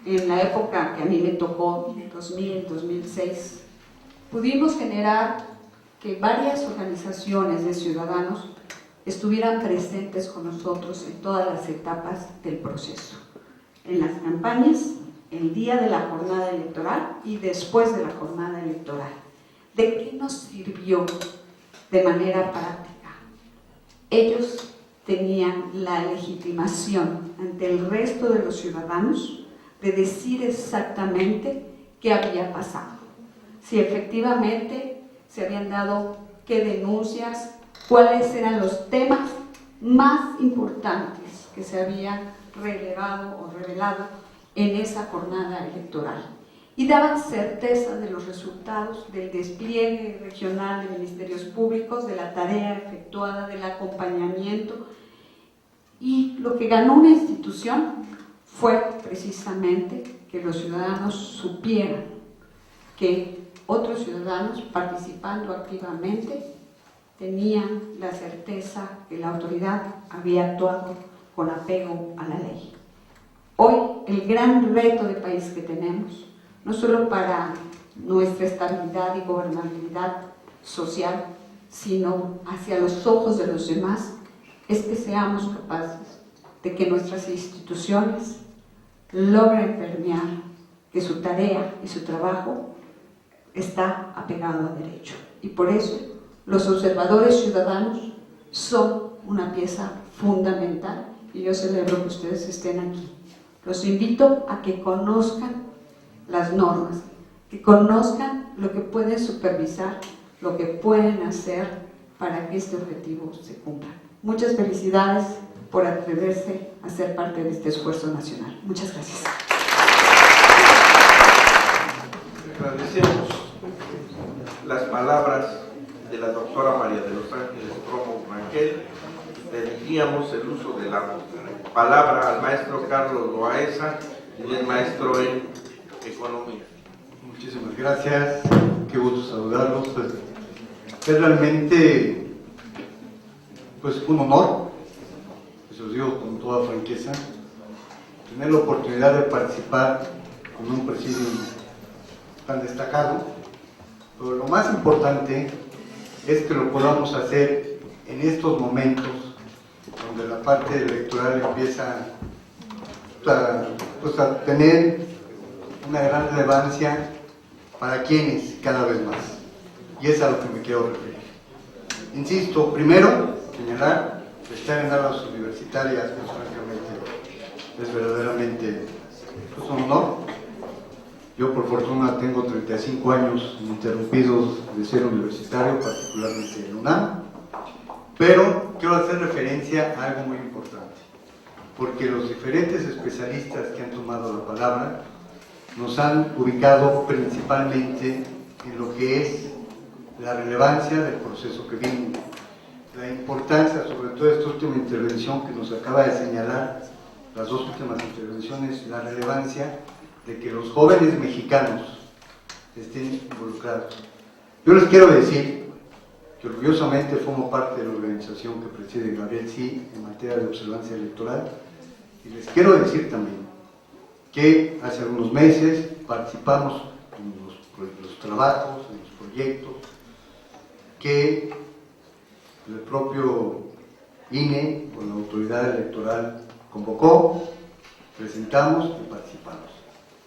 En la época que a mí me tocó, 2000, 2006, pudimos generar que varias organizaciones de ciudadanos estuvieran presentes con nosotros en todas las etapas del proceso, en las campañas, el día de la jornada electoral y después de la jornada electoral. ¿De qué nos sirvió de manera práctica? Ellos tenían la legitimación ante el resto de los ciudadanos de decir exactamente qué había pasado, si efectivamente se habían dado qué denuncias, cuáles eran los temas más importantes que se habían relevado o revelado en esa jornada electoral, y daban certeza de los resultados del despliegue regional de ministerios públicos, de la tarea efectuada, del acompañamiento. Y lo que ganó una institución fue precisamente que los ciudadanos supieran que otros ciudadanos, participando activamente, tenían la certeza que la autoridad había actuado con apego a la ley. Hoy el gran reto de país que tenemos, no solo para nuestra estabilidad y gobernabilidad social, sino hacia los ojos de los demás, es que seamos capaces de que nuestras instituciones logren permear que su tarea y su trabajo está apegado a derecho. Y por eso los observadores ciudadanos son una pieza fundamental y yo celebro que ustedes estén aquí. Los invito a que conozcan las normas, que conozcan lo que pueden supervisar, lo que pueden hacer para que este objetivo se cumpla. Muchas felicidades por atreverse a ser parte de este esfuerzo nacional. Muchas gracias. Agradecemos las palabras de la doctora María de los Ángeles Romo Rangel. Pediríamos el uso de la palabra al maestro Carlos Loaesa, y el maestro en Economía. Muchísimas gracias, qué gusto saludarlos. Es realmente un honor, se los digo con toda franqueza, tener la oportunidad de participar con un presidium tan destacado, pero lo más importante es que lo podamos hacer en estos momentos donde la parte electoral empieza a tener una gran relevancia para quienes cada vez más, y es a lo que me quiero referir. Insisto, primero, señalar que estar en aulas universitarias, pues francamente es verdaderamente un honor. Yo por fortuna tengo 35 años ininterrumpidos de ser universitario, particularmente en UNAM, pero quiero hacer referencia a algo muy importante, porque los diferentes especialistas que han tomado la palabra nos han ubicado principalmente en lo que es la relevancia del proceso que viene, la importancia, sobre todo esta última intervención que nos acaba de señalar, las dos últimas intervenciones, la relevancia de que los jóvenes mexicanos estén involucrados. Yo les quiero decir que orgullosamente formo parte de la organización que preside Gabriel Sí en materia de observancia electoral. Y les quiero decir también que hace algunos meses participamos en los trabajos, en los proyectos que el propio INE, con la autoridad electoral, convocó, presentamos y participamos.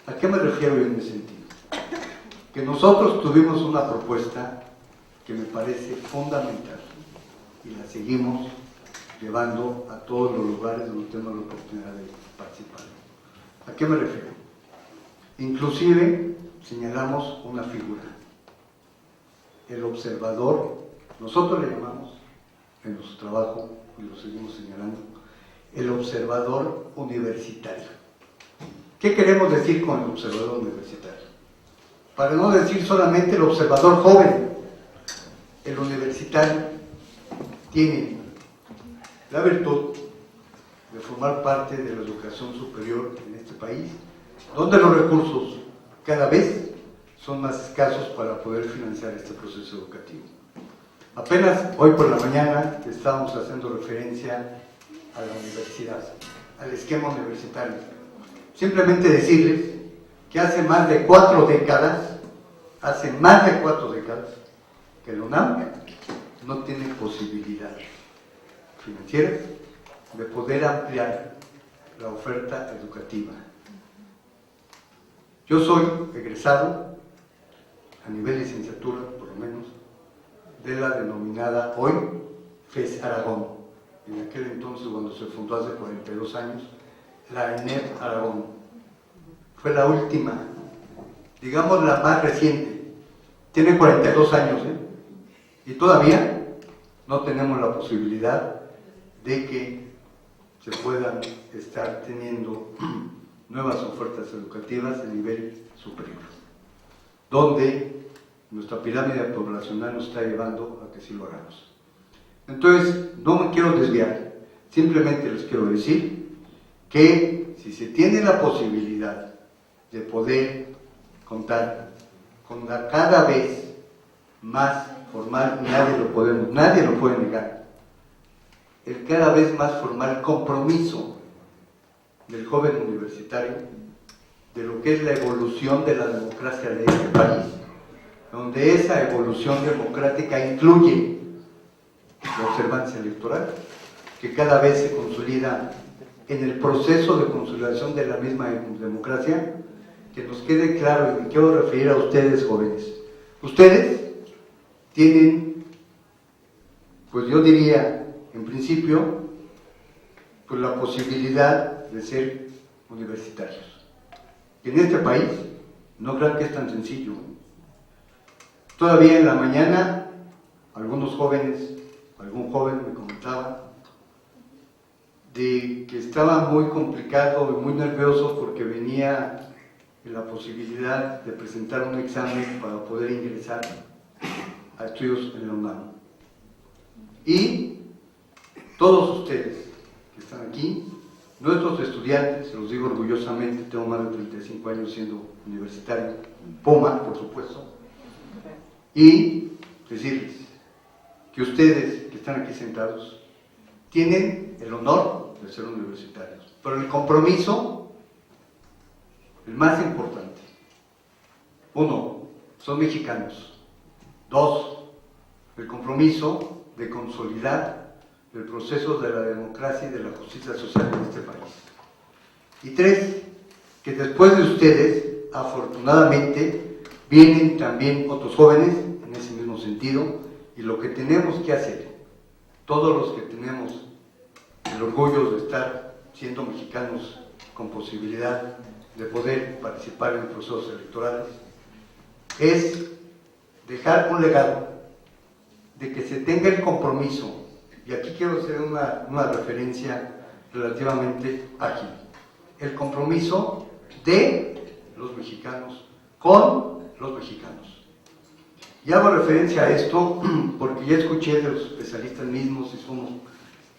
¿A qué me refiero yo en ese sentido? Que nosotros tuvimos una propuesta que me parece fundamental y la seguimos llevando a todos los lugares donde tenemos la oportunidad de participar. ¿A qué me refiero? Inclusive señalamos una figura, el observador, nosotros le llamamos en nuestro trabajo, y lo seguimos señalando, el observador universitario. ¿Qué queremos decir con el observador universitario? Para no decir solamente el observador joven, el universitario tiene la virtud de formar parte de la educación superior en este país, donde los recursos cada vez son más escasos para poder financiar este proceso educativo. Apenas hoy por la mañana estábamos haciendo referencia a la universidad, al esquema universitario. Simplemente decirles que hace más de 4 décadas, que la UNAM no tiene posibilidad financiera de poder ampliar la oferta educativa. Yo soy egresado, a nivel licenciatura por lo menos, de la denominada hoy FES Aragón. En aquel entonces, cuando se fundó hace 42 años, la ENEP Aragón. Fue la última, digamos la más reciente. Tiene 42 años, y todavía no tenemos la posibilidad de que se puedan estar teniendo nuevas ofertas educativas de nivel superior, donde nuestra pirámide poblacional nos está llevando a que sí lo hagamos. Entonces, no me quiero desviar, simplemente les quiero decir que si se tiene la posibilidad de poder contar con la cada vez más formal, nadie lo puede negar, el cada vez más formal compromiso del joven universitario de lo que es la evolución de la democracia de este país, donde esa evolución democrática incluye la observancia electoral, que cada vez se consolida en el proceso de consolidación de la misma democracia. Que nos quede claro, y me quiero referir a ustedes jóvenes. Ustedes tienen, pues yo diría, en principio, pues la posibilidad de ser universitarios. Y en este país, no crean que es tan sencillo. Todavía en la mañana, algún joven me comentaba de que estaba muy complicado y muy nervioso porque venía la posibilidad de presentar un examen para poder ingresar a estudios en la UNAM. Y todos ustedes que están aquí, nuestros estudiantes, se los digo orgullosamente, tengo más de 35 años siendo universitario, Puma, por supuesto, y decirles que ustedes que están aquí sentados tienen el honor de ser universitarios, pero el compromiso, el más importante: 1, son mexicanos; 2, el compromiso de consolidar el proceso de la democracia y de la justicia social en este país; y 3, que después de ustedes, afortunadamente, vienen también otros jóvenes en ese mismo sentido, y lo que tenemos que hacer, todos los que tenemos el orgullo de estar siendo mexicanos con posibilidad de poder participar en procesos electorales, es dejar un legado de que se tenga el compromiso, y aquí quiero hacer una referencia relativamente ágil, el compromiso de los mexicanos con los mexicanos. Y hago referencia a esto porque ya escuché de los especialistas mismos y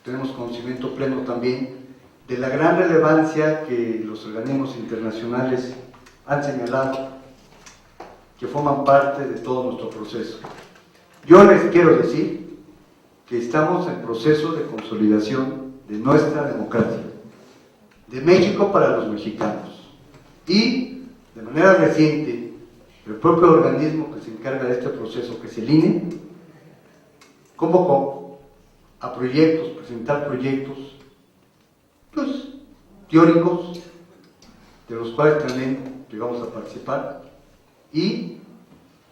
tenemos conocimiento pleno también de la gran relevancia que los organismos internacionales han señalado, que forman parte de todo nuestro proceso. Yo les quiero decir que estamos en proceso de consolidación de nuestra democracia, de México para los mexicanos. Y de manera reciente, el propio organismo que se encarga de este proceso, que es el INE, convocó a proyectos, presentar proyectos, pues, teóricos, de los cuales también llegamos a participar, y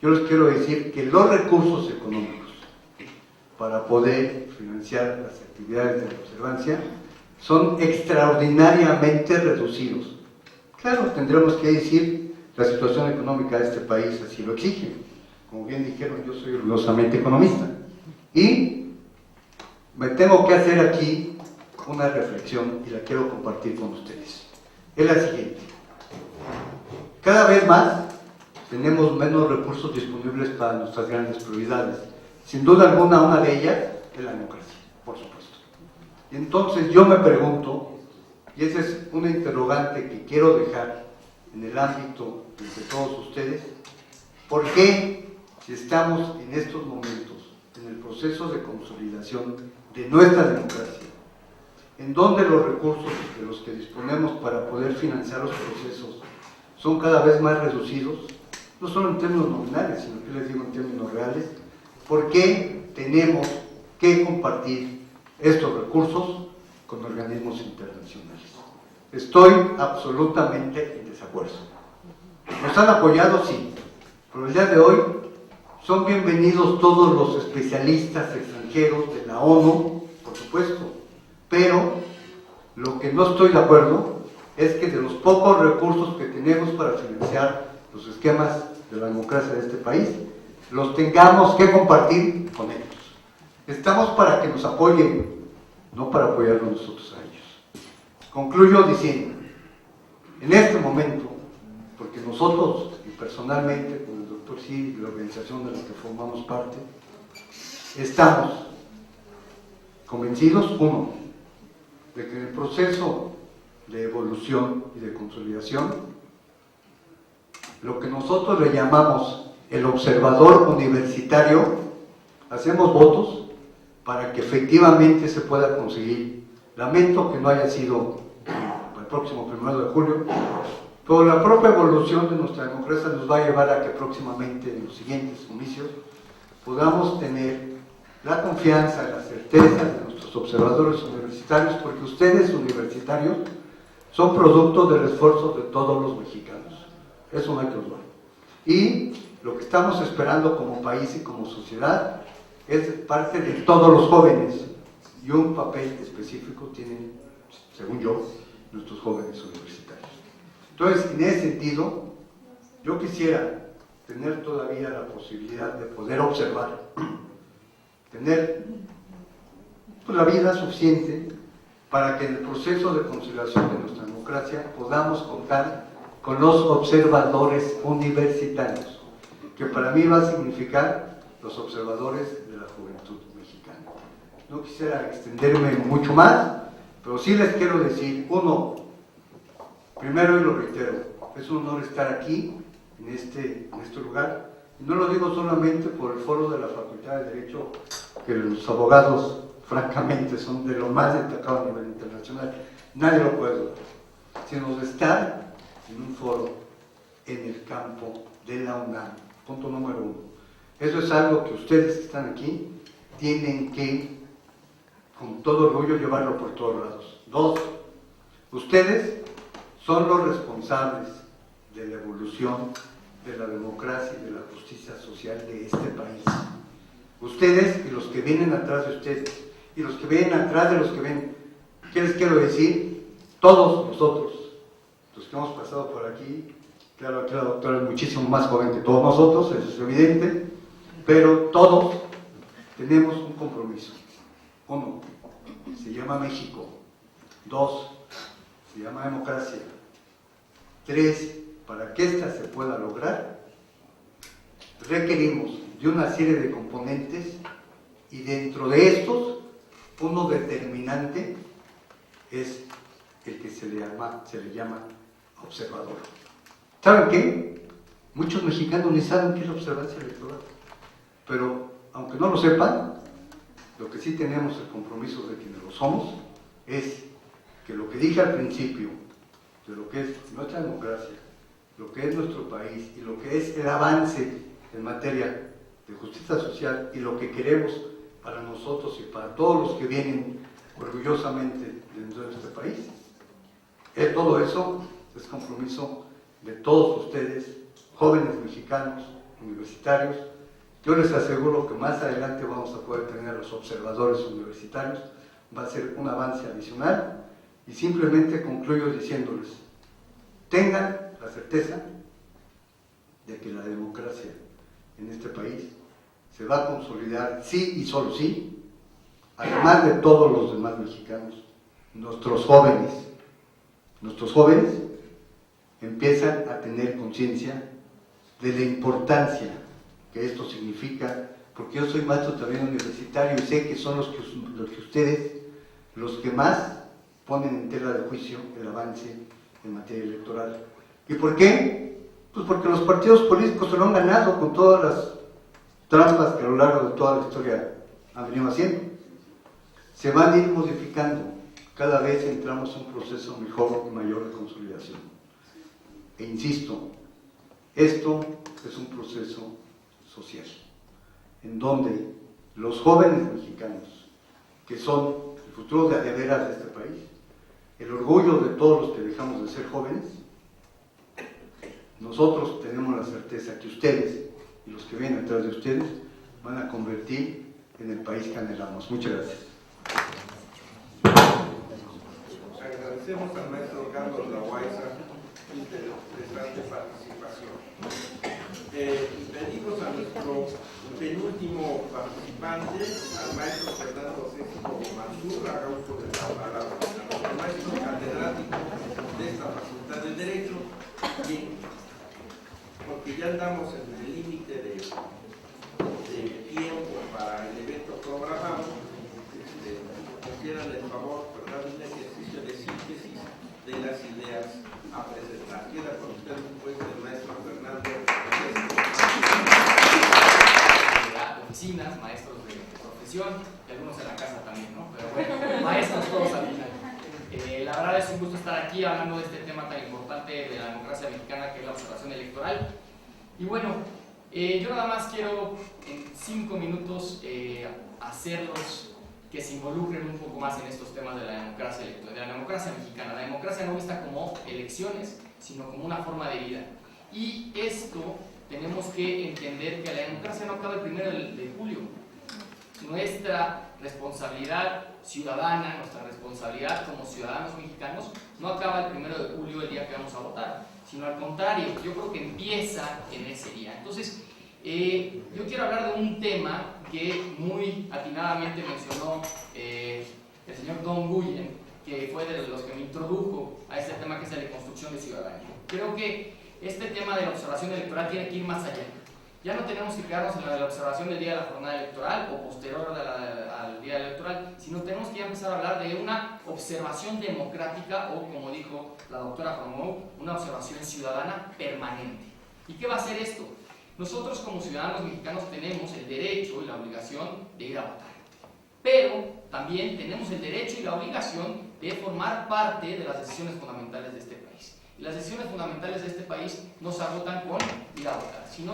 yo les quiero decir que los recursos económicos para poder financiar las actividades de observancia son extraordinariamente reducidos. Claro, tendremos que decir, la situación económica de este país así lo exige. Como bien dijeron, yo soy orgullosamente economista. Y me tengo que hacer aquí una reflexión y la quiero compartir con ustedes. Es la siguiente. Cada vez más tenemos menos recursos disponibles para nuestras grandes prioridades. Sin duda alguna, una de ellas es la democracia, por supuesto. Y entonces yo me pregunto, y esa es una interrogante que quiero dejar en el ámbito de todos ustedes, ¿por qué, si estamos en estos momentos en el proceso de consolidación de nuestra democracia, en donde los recursos de los que disponemos para poder financiar los procesos son cada vez más reducidos, no solo en términos nominales, sino que les digo en términos reales, ¿por qué tenemos que compartir estos recursos con organismos internacionales? Estoy absolutamente en desacuerdo. ¿Nos han apoyado? Sí. Pero el día de hoy son bienvenidos todos los especialistas extranjeros de la ONU, por supuesto, pero lo que no estoy de acuerdo es que de los pocos recursos que tenemos para financiar los esquemas de la democracia de este país, los tengamos que compartir con ellos. Estamos para que nos apoyen, no para apoyarnos nosotros a ellos. Concluyo diciendo, en este momento, porque nosotros, y personalmente, con el doctor Cid y la organización de la que formamos parte, estamos convencidos, uno, de que en el proceso de evolución y de consolidación, lo que nosotros le llamamos el observador universitario, hacemos votos para que efectivamente se pueda conseguir. Lamento que no haya sido el próximo 1 de julio, pero la propia evolución de nuestra democracia nos va a llevar a que próximamente en los siguientes comicios podamos tener la confianza, la certeza de nuestros observadores universitarios, porque ustedes universitarios son producto del esfuerzo de todos los mexicanos. Eso no hay que dudar. Y lo que estamos esperando como país y como sociedad es parte de todos los jóvenes, y un papel específico tienen, según yo, nuestros jóvenes universitarios. Entonces, en ese sentido, yo quisiera tener todavía la posibilidad de poder observar, tener la vida suficiente para que en el proceso de consolidación de nuestra democracia podamos contar con los observadores universitarios, que para mí va a significar los observadores de la juventud mexicana. No quisiera extenderme mucho más, pero sí les quiero decir, uno, primero y lo reitero, es un honor estar aquí, en este lugar, y no lo digo solamente por el foro de la Facultad de Derecho, que los abogados, francamente, son de lo más destacado a nivel internacional, nadie lo puede dudar, sino de estar en un foro en el campo de la UNAM, punto número 1. Eso es algo que ustedes que están aquí tienen que, con todo orgullo, llevarlo por todos lados. 2, ustedes son los responsables de la evolución de la democracia y de la justicia social de este país. Ustedes y los que vienen atrás de ustedes, y los que vienen atrás de los que ven, ¿qué les quiero decir? Todos nosotros, los que hemos pasado por aquí, claro, aquí la doctora es muchísimo más joven que todos nosotros, eso es evidente, pero todos tenemos un compromiso. 1, se llama México. 2, se llama democracia. 3, para que ésta se pueda lograr, requerimos de una serie de componentes, y dentro de estos, uno determinante es el que se le llama observador. ¿Saben qué? Muchos mexicanos ni saben qué es la observancia electoral, pero aunque no lo sepan, lo que sí tenemos el compromiso de quienes lo somos es que lo que dije al principio de lo que es nuestra democracia, lo que es nuestro país y lo que es el avance en materia de justicia social y lo que queremos para nosotros y para todos los que vienen orgullosamente dentro de este país, todo eso es compromiso de todos ustedes, jóvenes mexicanos, universitarios. Yo les aseguro que más adelante vamos a poder tener a los observadores universitarios, va a ser un avance adicional y simplemente concluyo diciéndoles, tengan la certeza de que la democracia en este país se va a consolidar, sí y solo sí, además de todos los demás mexicanos, nuestros jóvenes empiezan a tener conciencia de la importancia que esto significa, porque yo soy maestro también universitario y sé que son los que ustedes, los que más ponen en tela de juicio el avance en materia electoral. ¿Y por qué? Pues porque los partidos políticos se lo han ganado con todas las trampas que a lo largo de toda la historia han venido haciendo. Se van a ir modificando, cada vez entramos en un proceso mejor y mayor de consolidación. E insisto, esto es un proceso social, en donde los jóvenes mexicanos, que son el futuro de veras de este país, el orgullo de todos los que dejamos de ser jóvenes, nosotros tenemos la certeza que ustedes y los que vienen detrás de ustedes van a convertir en el país que anhelamos. Muchas gracias. Agradecemos al maestro Carlos Loaiza su interesante participación. Pedimos a nuestro penúltimo participante, al maestro Fernando Sexto Mansur, haga uso de la palabra, el maestro catedrático de esta Facultad de Derecho, quien, porque ya andamos en el límite de tiempo para el evento programado, nos hicieran el favor, ¿verdad?, un ejercicio de síntesis de las ideas a presentar. Queda con usted pues el maestro Fernando. Oficinas, maestros de profesión y algunos en la casa también, ¿no? Pero bueno, maestros todos al final. La verdad es un gusto estar aquí hablando de este tema tan importante de la democracia mexicana que es la observación electoral. Y bueno, yo nada más quiero en 5 minutos hacerlos que se involucren un poco más en estos temas de la democracia electoral, de la democracia mexicana. La democracia no vista como elecciones, sino como una forma de vida. Y esto tenemos que entender que la democracia no acaba el 1 de julio. Nuestra responsabilidad ciudadana, nuestra responsabilidad como ciudadanos mexicanos no acaba el 1 de julio, el día que vamos a votar, sino al contrario, yo creo que empieza en ese día. Entonces, yo quiero hablar de un tema que muy atinadamente mencionó el señor Don Guyen, que fue de los que me introdujo a este tema, que es la de construcción de ciudadanía. Creo que este tema de la observación electoral tiene que ir más allá. Ya no tenemos que quedarnos en la observación del día de la jornada electoral o posterior al día electoral, sino tenemos que ya empezar a hablar de una observación democrática o, como dijo la doctora Promou, una observación ciudadana permanente. ¿Y qué va a hacer esto? Nosotros como ciudadanos mexicanos tenemos el derecho y la obligación de ir a votar, pero también tenemos el derecho y la obligación de formar parte de las decisiones fundamentales de este país. Y las decisiones fundamentales de este país no se agotan con ir a votar, sino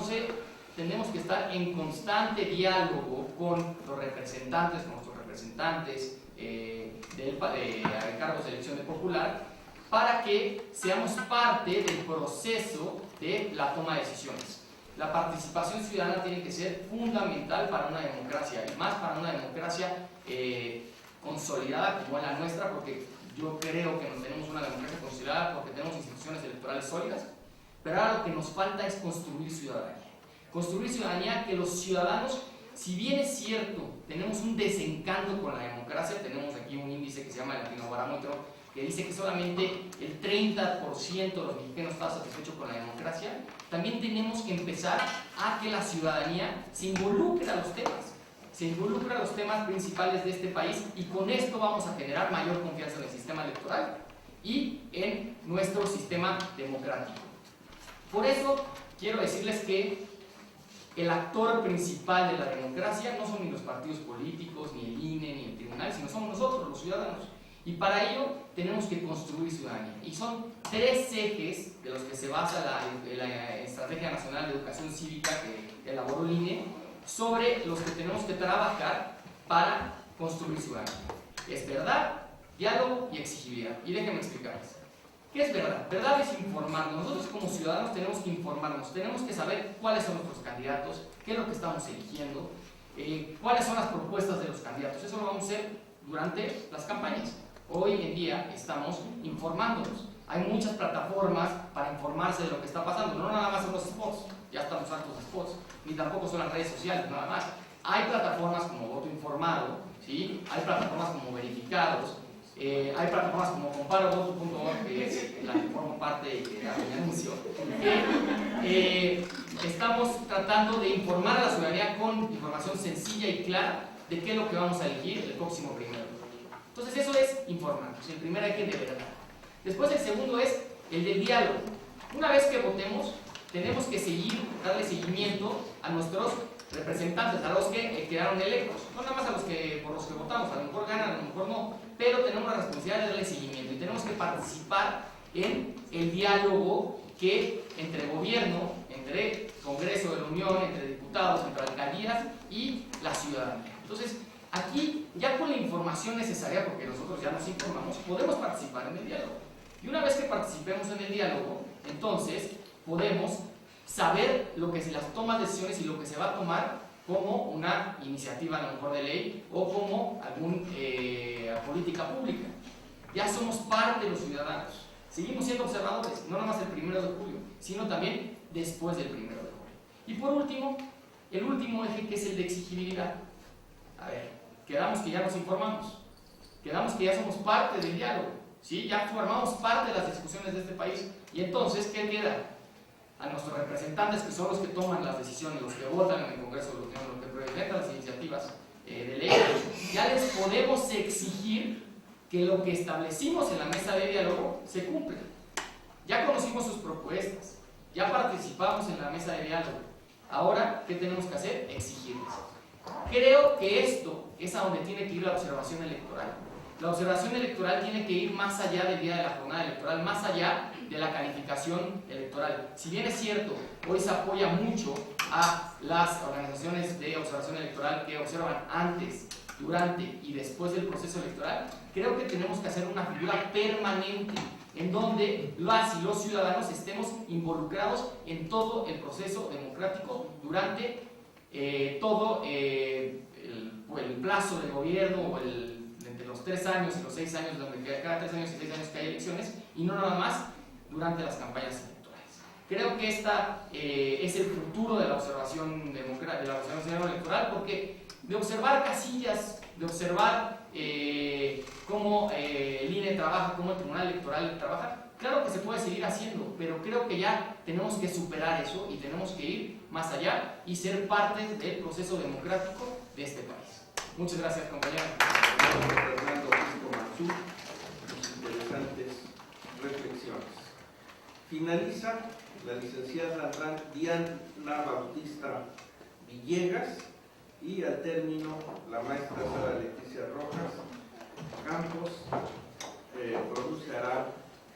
tenemos que estar en constante diálogo con los representantes, con nuestros representantes de cargos de elección popular, para que seamos parte del proceso de la toma de decisiones. La participación ciudadana tiene que ser fundamental para una democracia, y más para una democracia consolidada como la nuestra, porque yo creo que tenemos una democracia consolidada porque tenemos instituciones electorales sólidas, pero ahora lo que nos falta es construir ciudadanía. Construir ciudadanía que los ciudadanos, si bien es cierto, tenemos un desencanto con la democracia, tenemos aquí un índice que se llama el Latinobarómetro, que dice que solamente el 30% de los mexicanos está satisfecho con la democracia. También tenemos que empezar a que la ciudadanía se involucre a los temas principales de este país, y con esto vamos a generar mayor confianza en el sistema electoral y en nuestro sistema democrático. Por eso quiero decirles que el actor principal de la democracia no son ni los partidos políticos, ni el INE, ni el tribunal, sino somos nosotros, los ciudadanos. Y para ello tenemos que construir ciudadanía. Y son 3 ejes de los que se basa la Estrategia Nacional de Educación Cívica que elaboró el INE, sobre los que tenemos que trabajar para construir ciudadanía. Es verdad, diálogo y exigibilidad. Y déjenme explicarles. ¿Qué es verdad? Verdad es informarnos. Nosotros como ciudadanos tenemos que informarnos, tenemos que saber cuáles son nuestros candidatos, qué es lo que estamos eligiendo, cuáles son las propuestas de los candidatos. Eso lo vamos a hacer durante las campañas. Hoy en día estamos informándonos. Hay muchas plataformas para informarse de lo que está pasando. No nada más son los spots, ya estamos hartos de spots, ni tampoco son las redes sociales, nada más. Hay plataformas como Voto Informado, ¿sí? Hay plataformas como Verificados, hay plataformas como comparovoto.org, que es la que formo parte y que hago mi anuncio. Estamos tratando de informar a la ciudadanía con información sencilla y clara de qué es lo que vamos a elegir el próximo 1 de julio. Entonces eso es informarnos, el primer eje de verdad. Después el segundo es el del diálogo. Una vez que votemos, tenemos que darle seguimiento a nuestros representantes, a los que quedaron electos, no nada más a los que por los que votamos, a lo mejor ganan, a lo mejor no, pero tenemos la responsabilidad de darle seguimiento y tenemos que participar en el diálogo que entre gobierno, entre Congreso de la Unión, entre diputados, entre alcaldías y la ciudadanía. Entonces, aquí, ya con la información necesaria, porque nosotros ya nos informamos, podemos participar en el diálogo. Y una vez que participemos en el diálogo, entonces podemos saber lo que se las toma de decisiones y lo que se va a tomar como una iniciativa a lo mejor de ley o como alguna política pública. Ya somos parte de los ciudadanos. Seguimos siendo observadores, no nada más el 1 de julio, sino también después del 1 de julio. Y por último, el último eje, que es el de exigibilidad. A ver, quedamos que ya nos informamos, quedamos que ya somos parte del diálogo, ¿sí? Ya formamos parte de las discusiones de este país. Y entonces, ¿qué queda? A nuestros representantes, que son los que toman las decisiones, los que votan en el Congreso de la Unión, los que presentan las iniciativas de ley, ya les podemos exigir que lo que establecimos en la mesa de diálogo se cumpla. Ya conocimos sus propuestas, ya participamos en la mesa de diálogo. Ahora, ¿qué tenemos que hacer? Exigirles. Creo que esto es a donde tiene que ir la observación electoral. La observación electoral tiene que ir más allá del día de la jornada electoral, más allá de la calificación electoral. Si bien es cierto, hoy se apoya mucho a las organizaciones de observación electoral que observan antes, durante y después del proceso electoral, creo que tenemos que hacer una figura permanente en donde las y los ciudadanos estemos involucrados en todo el proceso democrático durante todo el plazo del gobierno o entre los 3 años y los 6 años, donde cada 3 años y 6 años que hay elecciones, y no nada más durante las campañas electorales. Creo que esta es el futuro de la observación electoral, porque de observar casillas, de observar cómo el INE trabaja, cómo el Tribunal Electoral trabaja, claro que se puede seguir haciendo, pero creo que ya tenemos que superar eso y tenemos que ir más allá y ser parte del proceso democrático de este país. Muchas gracias, compañeros. Fernando Francisco Mansur, sus interesantes reflexiones. Finaliza la licenciada Diana Bautista Villegas y al término la maestra Sara Leticia Rojas Campos pronunciará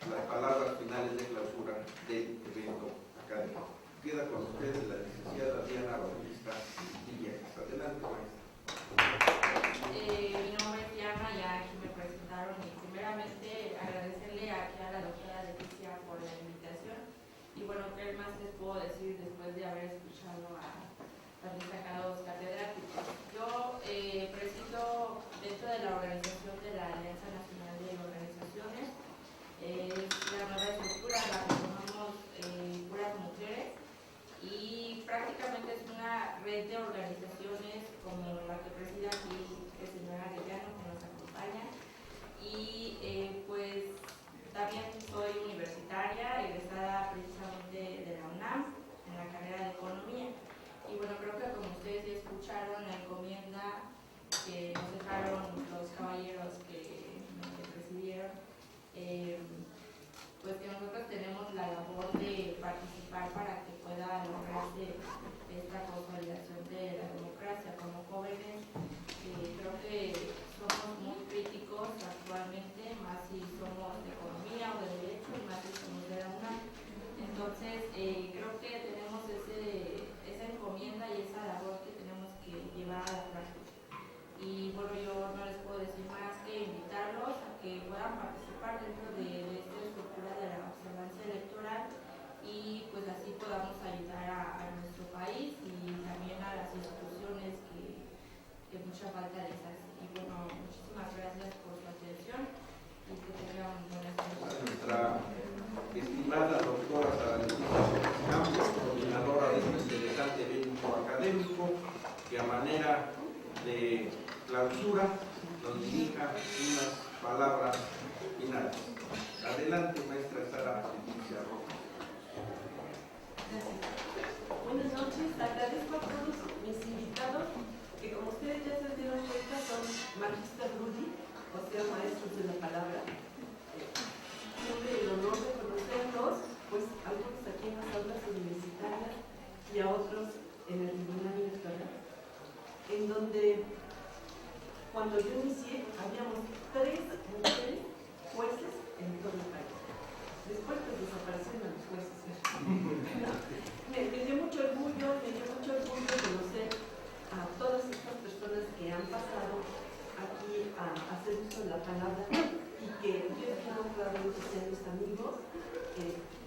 las palabras finales de clausura del evento académico. Queda con ustedes la licenciada Diana Bautista Villegas. Adelante, maestra. Mi nombre es Diana, ya aquí me presentaron, y primeramente agradecerle aquí a la doctora Leticia por la invitación. Y bueno, ¿qué más les puedo decir después de haber escuchado a los destacados catedráticos? Yo presido dentro de la organización de la Alianza Nacional de Organizaciones. Es la nueva estructura en la que formamos puras mujeres, y prácticamente es una red de organizaciones como la que preside aquí el señor Arellano, que nos acompaña. Y pues también soy universitaria, egresada precisamente de la UNAM en la carrera de Economía. Y bueno, creo que como ustedes ya escucharon la encomienda que nos dejaron los caballeros que nos presidieron, pues que nosotros tenemos la labor de participar para que pueda lograrse esta cosa de clausura nos dirija unas palabras finales. Adelante, maestra Sara Leticia Rojas. Buenas noches, agradezco a todos mis invitados, que como ustedes ya se dieron cuenta son Magister Rudy, o sea, maestros de la palabra. Tuve el honor de conocerlos, pues algunos aquí en las aulas universitarias y a otros en el Tribunal Electoral, en donde cuando yo inicié habíamos 3 mujeres jueces en todo el país. Después pues desaparecieron los jueces. Me dio mucho orgullo conocer a todas estas personas que han pasado aquí a hacer uso de la palabra y que yo quiero claramente ser mis amigos.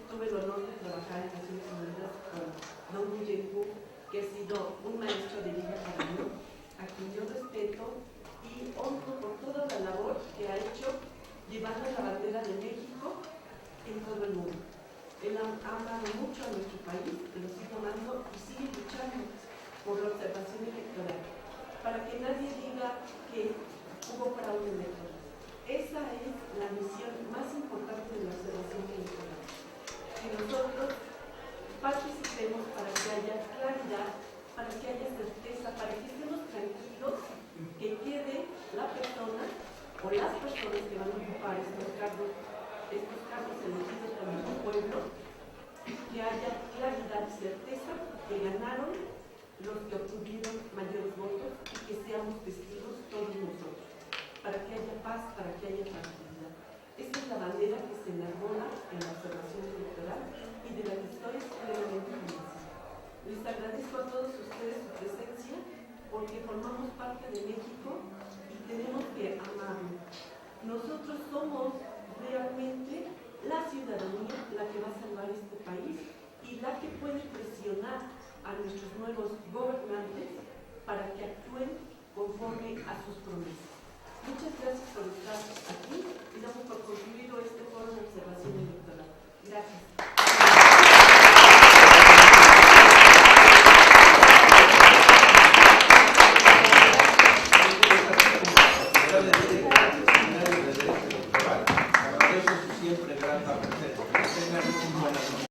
Tuve el honor de trabajar en Naciones Unidas con Don Nguyen Hu, que ha sido un maestro de vida para mí, a quien yo respeto y honro por toda la labor que ha hecho llevando la bandera de México en todo el mundo. Él ha amado mucho a nuestro país, lo sigue amando y sigue luchando por la observación electoral, para que nadie diga que hubo fraude electoral. Esa es la misión más importante de la observación electoral. Que nosotros participemos para que haya claridad, para que haya certeza, para que estemos tranquilos, que quede la persona o las personas que van a ocupar estos cargos elegidos por nuestro pueblo, que haya claridad y certeza que ganaron los que obtuvieron mayores votos y que seamos testigos todos nosotros, para que haya paz, para que haya tranquilidad. Esta es la bandera que se enarbola en la observación electoral y de la que estoy plenamente convencida. Les agradezco a todos ustedes su presencia porque formamos parte de México y tenemos que amarlo. Nosotros somos realmente la ciudadanía la que va a salvar este país y la que puede presionar a nuestros nuevos gobernantes para que actúen conforme a sus promesas. Muchas gracias por estar aquí y damos por concluido este foro de observación electoral. Gracias. Siempre grata presencia.